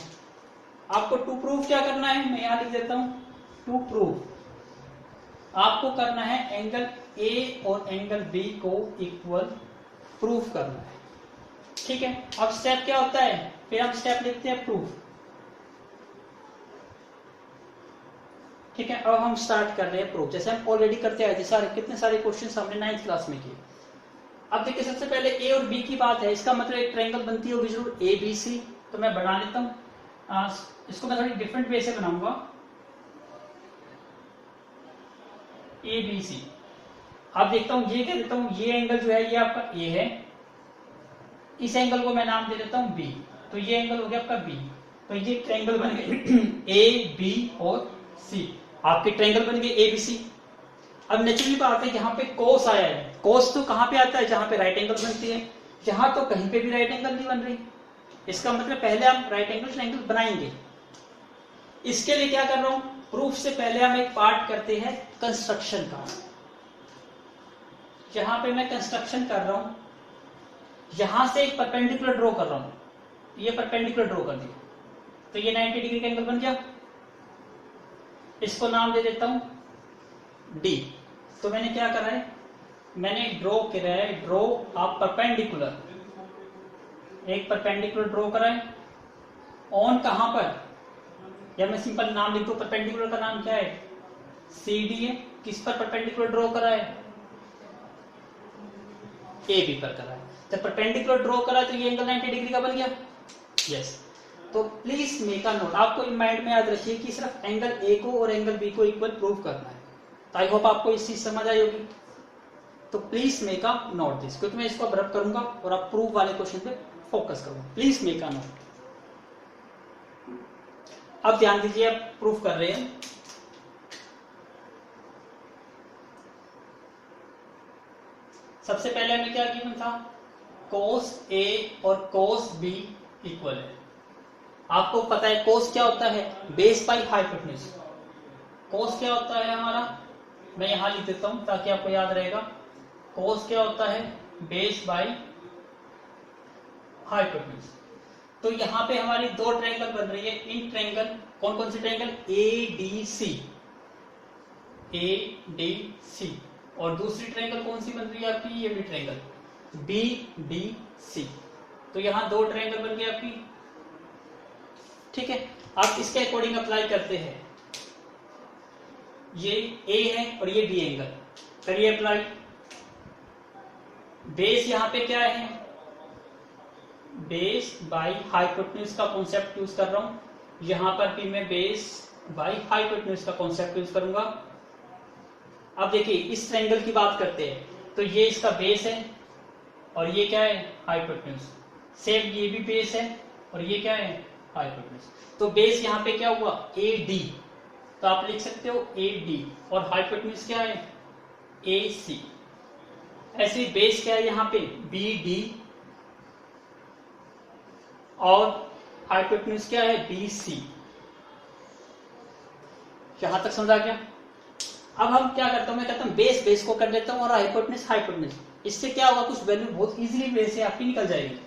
[SPEAKER 1] आपको टू प्रूव क्या करना है, मैं यहां लिख देता हूं, टू प्रूव आपको करना है एंगल ए और एंगल बी को इक्वल प्रूफ करना है। ठीक है, अब स्टेप क्या होता है, फिर हम स्टेप लिखते हैं प्रूफ। ठीक है, अब हम स्टार्ट कर रहे हैं प्रूफ, जैसे हम ऑलरेडी करते आए थे। सारे कितने सारे क्वेश्चंस हमने 9th क्लास में किए। अब देखिए सबसे पहले ए और बी की बात है, इसका मतलब एक ट्रायंगल बनती होगी जरूर ए बी सी। तो मैं बना लेता हूं, इसको मैं थोड़ी डिफरेंट वे से बनाऊंगा, ए बी सी। अब देखता हूं, ये कह देता हूं, ये एंगल जो है ये आपका ए है, इस एंगल को मैं नाम दे देता हूं बी, तो ये एंगल हो गया आपका बी। तो ये ट्रायंगल बन गए ए बी और सी, आपके ट्रायंगल बन गए ए बी सी। अब नेचुरली बात है, यहाँ पे कोस आया है, कोस तो कहां पे आता है, जहां पे राइट एंगल बनती है। यहां तो कहीं पे भी राइट एंगल नहीं बन रही, इसका मतलब पहले हम राइट एंगल ट्रायंगल बनाएंगे। इसके लिए क्या कर रहा हूं, प्रूफ से पहले हम एक पार्ट करते हैं कंस्ट्रक्शन का। यहां पे मैं कंस्ट्रक्शन कर रहा हूं, यहां से एक परपेंडिकुलर ड्रॉ कर रहा हूं, ये परपेंडिकुलर ड्रॉ कर दिया, तो ये 90 डिग्री का एंगल बन गया। इसको नाम दे देता हूं डी। तो मैंने क्या करा है, मैंने ड्रॉ करा है, ड्रॉ ऑफ परपेंडिकुलर, एक परपेंडिकुलर ड्रॉ करा है ऑन कहां पर, या मैं सिंपल नाम लिख दूं, परपेंडिकुलर का नाम क्या है, सी डी है। किस पर परपेंडिकुलर ड्रॉ करा है, ए बी पर करा है। जब परपेंडिकुलर ड्रॉ करा तो ये एंगल 90 डिग्री का बन गया। यस, तो प्लीज मेक अ नोट, आपको माइंड में याद रखिए कि सिर्फ एंगल ए को और एंगल बी को इक्वल प्रूव करना है। तो आई होप आपको इस चीज समझ आई होगी। तो please make a note this, क्योंकि मैं इसको रब करूंगा और आप प्रूफ वाले क्वेश्चन पे फोकस करूंगा। Please make a note. अब ध्यान दीजिए, आप प्रूफ कर रहे हैं, सबसे पहले हमें क्या गिवन था, cos A और cos B इक्वल है। आपको पता है cos क्या होता है, बेस बाई हाइपोटेन्यूज। cos क्या होता है हमारा, मैं यहां लिख देता हूं ताकि आपको याद रहेगा। cos क्या होता है, बेस बाई हाइपोटेन्यूज। तो यहां पे हमारी दो ट्रायंगल बन रही है, इन ट्रायंगल, कौन कौन सी triangle, A D C, A D C, और दूसरी ट्रायंगल कौन सी बन रही है आपकी, ये भी ट्रायंगल बी डी सी। तो यहां दो ट्रायंगल बन गई आपकी। ठीक है, आप इसके अकॉर्डिंग अप्लाई करते हैं, ये ए है और ये बी एंगल, करिए अप्लाई। बेस यहां पे क्या है, बेस बाई हाइपोटेन्यूज का कॉन्सेप्ट यूज कर रहा हूं, यहां पर भी मैं बेस बाई हाइपोटेन्यूज का कॉन्सेप्ट यूज करूंगा। अब देखिए इस ट्रायंगल की बात करते हैं, तो ये इसका बेस है और ये क्या है, हाइपोटेन्यूज। सेम ये भी बेस है और ये क्या है, हाइपोटेन्यूज। तो बेस यहाँ पे क्या हुआ, ए डी, तो आप लिख सकते हो ए डी, और हाइपोटेन्यूज क्या है, ए सी। ऐसे बेस क्या है यहाँ पे, बी डी, और हाइपोटेन्यूज क्या है, बी सी। यहां तक समझा क्या। अब हम क्या करता हूं, मैं कहता हूं बेस बेस को कर लेता हूं और हाइपोटेन्यूज हाइपोटेन्यूज। इससे क्या होगा, कुछ वैल्यू बहुत इजीली बेस से आपकी निकल जाएगी।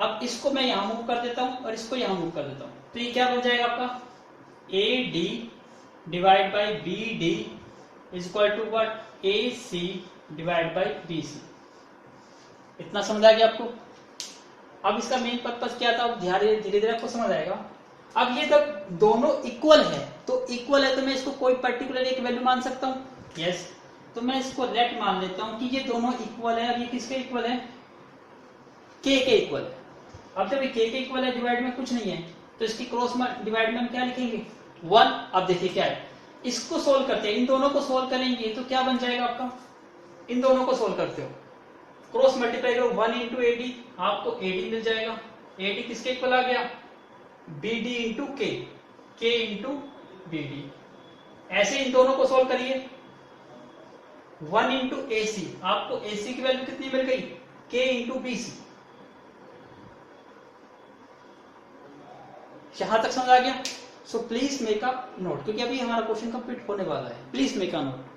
[SPEAKER 1] अब इसको मैं यहां मूव कर देता हूं और इसको यहां मूव कर देता हूं, तो ये क्या बन जाएगा आपका, A D divide by B D is equal to what, A C divide by B C. इतना समझ आ गया आपको। अब इसका मेन पर्पस क्या था, धीरे धीरे आपको समझ आएगा। अब ये जब दोनों इक्वल है तो इक्वल है तो मैं इसको कोई पर्टिकुलर एक वैल्यू मान सकता हूँ, यस। तो मैं इसको लेट मान लेता हूँ कि ये दोनों इक्वल है। अब ये किसके इक्वल है? के इक्वल है। अब जब ये के इक्वल है, डिवाइड में कुछ नहीं है, तो इसकी क्रॉस डिवाइड में हम क्या लिखेंगे? 1। अब देखिए क्या है, इसको सोल्व करते हैं, इन दोनों को सोल्व करेंगे तो क्या बन जाएगा आपका? इन दोनों को सोल्व करते हो, क्रॉस मल्टीप्लाई करो 1 इंटू AD, आपको AD मिल जाएगा। AD किसके इक्वल आ गया? BD इंटू के इंटू BD। ऐसे इन दोनों को सोल्व करिए, 1 इंटू AC, आपको AC की वैल्यू कितनी मिल गई? K into BC। यहां तक समझ आ गया? So please make a note, क्योंकि अभी हमारा क्वेश्चन कंप्लीट होने वाला है। Please make a note.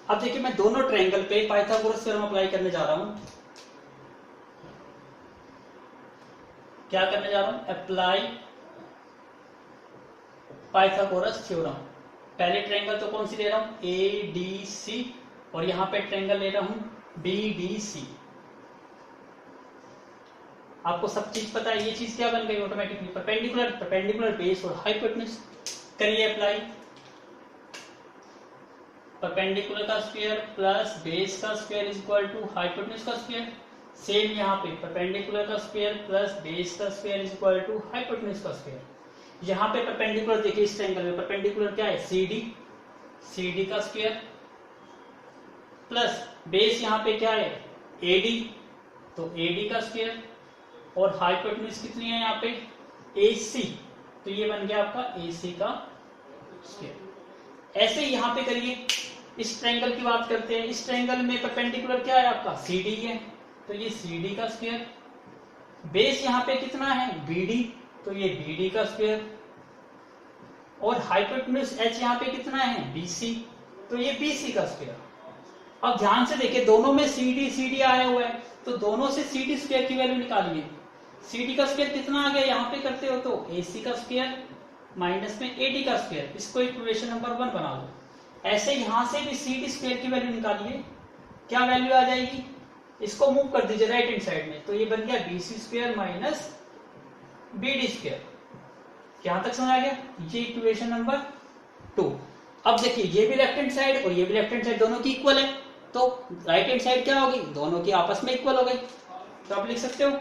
[SPEAKER 1] अब देखिए मैं दोनों ट्रायंगल पे पाइथागोरस थ्योरम अप्लाई करने जा रहा हूं। क्या करने जा रहा हूं? Apply Pythagoras theorem. पहले ट्रायंगल तो कौन सी ले रहा हूं? ADC, और यहां पे ट्रायंगल ले रहा हूं BDC। आपको सब चीज पता है, ये चीज क्या बन गई ऑटोमेटिकली? परपेंडिकुलर बेस और हाइपोटेन्यूज। करिए अप्लाई। परपेंडिकुलर का स्क्वायर प्लस बेस का square is equal to hypotenuse का स्क्वायर। सेम यहाँ पे परपेंडिकुलर का स्क्वायर प्लस बेस का square is equal to hypotenuse का स्क्वायर। यहाँ पे परपेंडिकुलर देखिए, इस ट्रायंगल में परपेंडिकुलर क्या है? CD का स्क्वायर प्लस बेस यहाँ पे क्या है? AD, तो AD का स्क्वायर, और हाइपोटेन्यूज कितनी है यहाँ पे? AC, तो ये बन गया आपका AC का स्क्वायर। ऐसे यहाँ पे करिए, इस ट्रायंगल की बात करते हैं। इस ट्रायंगल में परपेंडिकुलर क्या है आपका? CD है, तो ये CD का स्क्वायर। बेस यहाँ पे कितना है? BD, तो ये BD का स्क्वायर, और हाइपोटेन्यूज H यहाँ पे कितना है? BC, तो ये BC का स्क्वायर। अब ध्यान से देखिए, दोनों में CD आया हुआ है, तो दोनों से CD स्क्वायर की वैल्यू निकालिए। CD का स्क्वायर कितना आ गया? यहाँ पे करते हो तो AC का स्क्वायर माइनस में AD का स्क्वायर, इसको इक्वेशन नंबर 1 बना लो। ऐसे यहां से भी CD स्क्वायर की वैल्यू निकालिए, क्या वैल्यू आ जाएगी? इसको मूव कर दीजिए राइट हैंड साइड में, तो ये बन गया BC square minus BD square. यहां तक समझ आ गया? ये इक्वेशन नंबर 2। अब देखिए, ये भी लेफ्ट हैंड साइड और ये भी लेफ्ट हैंड साइड दोनों की इक्वल है, तो राइट हैंड साइड क्या होगी? दोनों की आपस में इक्वल हो गई। तो आप लिख सकते हो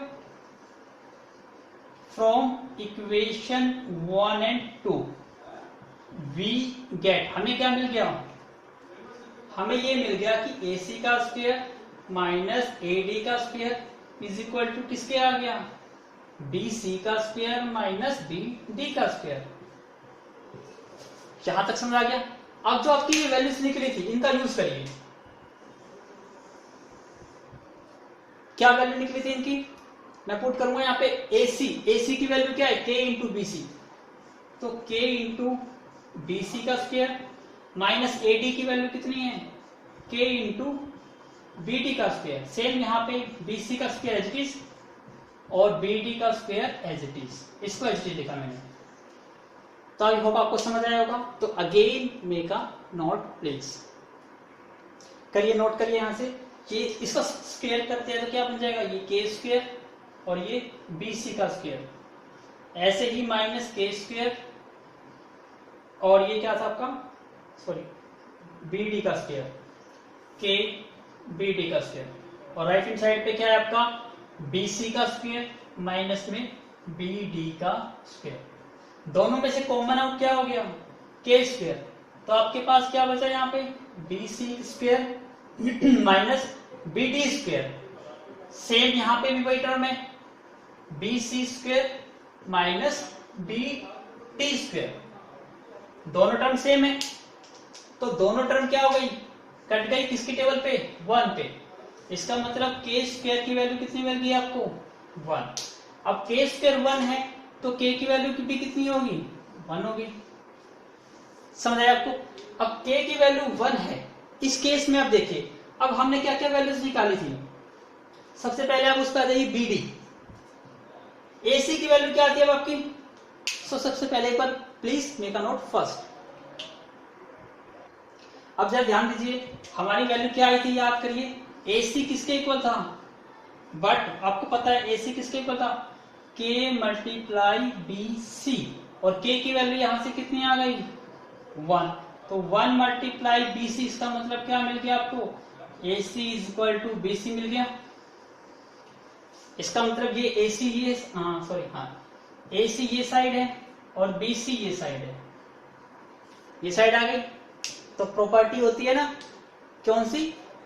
[SPEAKER 1] from equation 1 and 2 we get, हमें क्या मिल गया? हमें ये मिल गया कि AC का स्क्वायर माइनस AD का स्क्वायर इज इक्वल टू किसके आ गया? BC का स्क्वायर माइनस BD का स्क्वायर। यहां तक समझ आ गया? अब जो आपकी ये वैल्यूज निकली थी, इनका यूज करिए। क्या वैल्यू निकली थी इनकी? मैं पुट करूंगा यहाँ पे AC की वैल्यू क्या है? K इंटू BC, तो K इंटू BC का स्क्वायर माइनस AD की वैल्यू कितनी है? K इंटू BD का स्क्वायर। सेम यहाँ पे BC का स्क्वायर एज इट इज और BD का स्क्वायर एज इट इज, इसको एज इट इज लिखा मैंने। तो आई होप आपको समझ आया होगा। तो again make a note please, करिए, नोट करिए। यहां से ये इसका स्क्वायर करते हैं तो क्या बन जाएगा? ये K स्क्वायर और ये BC का स्क्वायर, ऐसे ही माइनस K स्क्वायर, और ये क्या था आपका? सॉरी, BD का स्क्वायर, K BD का स्क्वायर, और राइट हैंड साइड पे क्या है आपका? BC का स्क्वायर माइनस में BD का स्क्वायर। दोनों में से कॉमन आउट क्या हो गया? K square. तो आपके पास क्या बचा यहाँ पे? BC square minus BD square. Same यहाँ पे भी वही टर्म है, BC square minus BD square. दोनों टर्म सेम है, तो दोनों टर्म क्या हो गई? कट गई। किसकी टेबल पे? 1 पे। इसका मतलब K स्क्वायर की वैल्यू कितनी मिल गई आपको? 1। अब K स्क्वायर 1 है तो K की वैल्यू भी कितनी होगी? 1 होगी। समझ आया आपको? अब K की वैल्यू 1 है। इस केस में आप देखिए, अब हमने क्या क्या वैल्यूज निकाली थी। सबसे पहले आप उसका आ जाइए BD। AC की वैल्यू क्या आती है अब आपकी? सबसे पहले एक बार please make a note first. अब जरा ध्यान दीजिए, हमारी वैल्यू क्या आई थी, याद करिए। AC किसके इक्वल था? बट आपको पता है AC किसके इक्वल था? के मल्टीप्लाई बी सी, और के की वैल्यू यहां से कितनी आ गई 1, तो 1 मल्टीप्लाई बी सी, इसका मतलब क्या मिल गया आपको, A C is equal to B C मिल गया। इसका मतलब ये ए सी ये ए सी ये साइड है और बी सी ये साइड है, ये साइड आ गई। तो प्रॉपर्टी होती है ना कौन सी,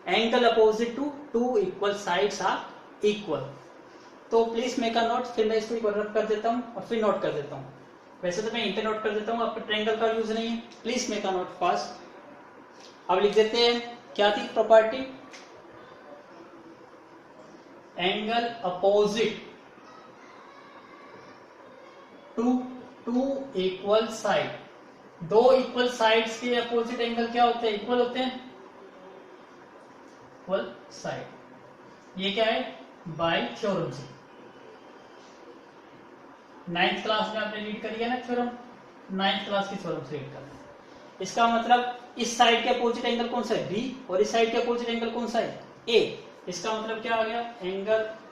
[SPEAKER 1] angle opposite to to equal sides are equal. तो प्लीज मेक अ नोट, फिर मैं इसको रब कर देता हूँ और फिर नोट कर देता हूँ। वैसे तो मैं इंटर नोट कर देता हूँ, आपको ट्रायंगल का यूज नहीं है, please make a note fast. अब लिख देते हैं क्या थी property, angle opposite to to equal side, दो इक्वल साइड्स के अपोजिट एंगल क्या होते हैं, इक्वल होते हैं, इक्वल साइड। ये क्या है, बाय थ्योरम से 9th क्लास में आपने रीड करी है ना थ्योरम, 9th क्लास की थ्योरम से रीड कर। इसका मतलब इस साइड के अपोजिट एंगल कौन सा है, बी, और इस साइड के अपोजिट एंगल कौन सा है, ए। इसका मतलब क्या आ गया, एंगल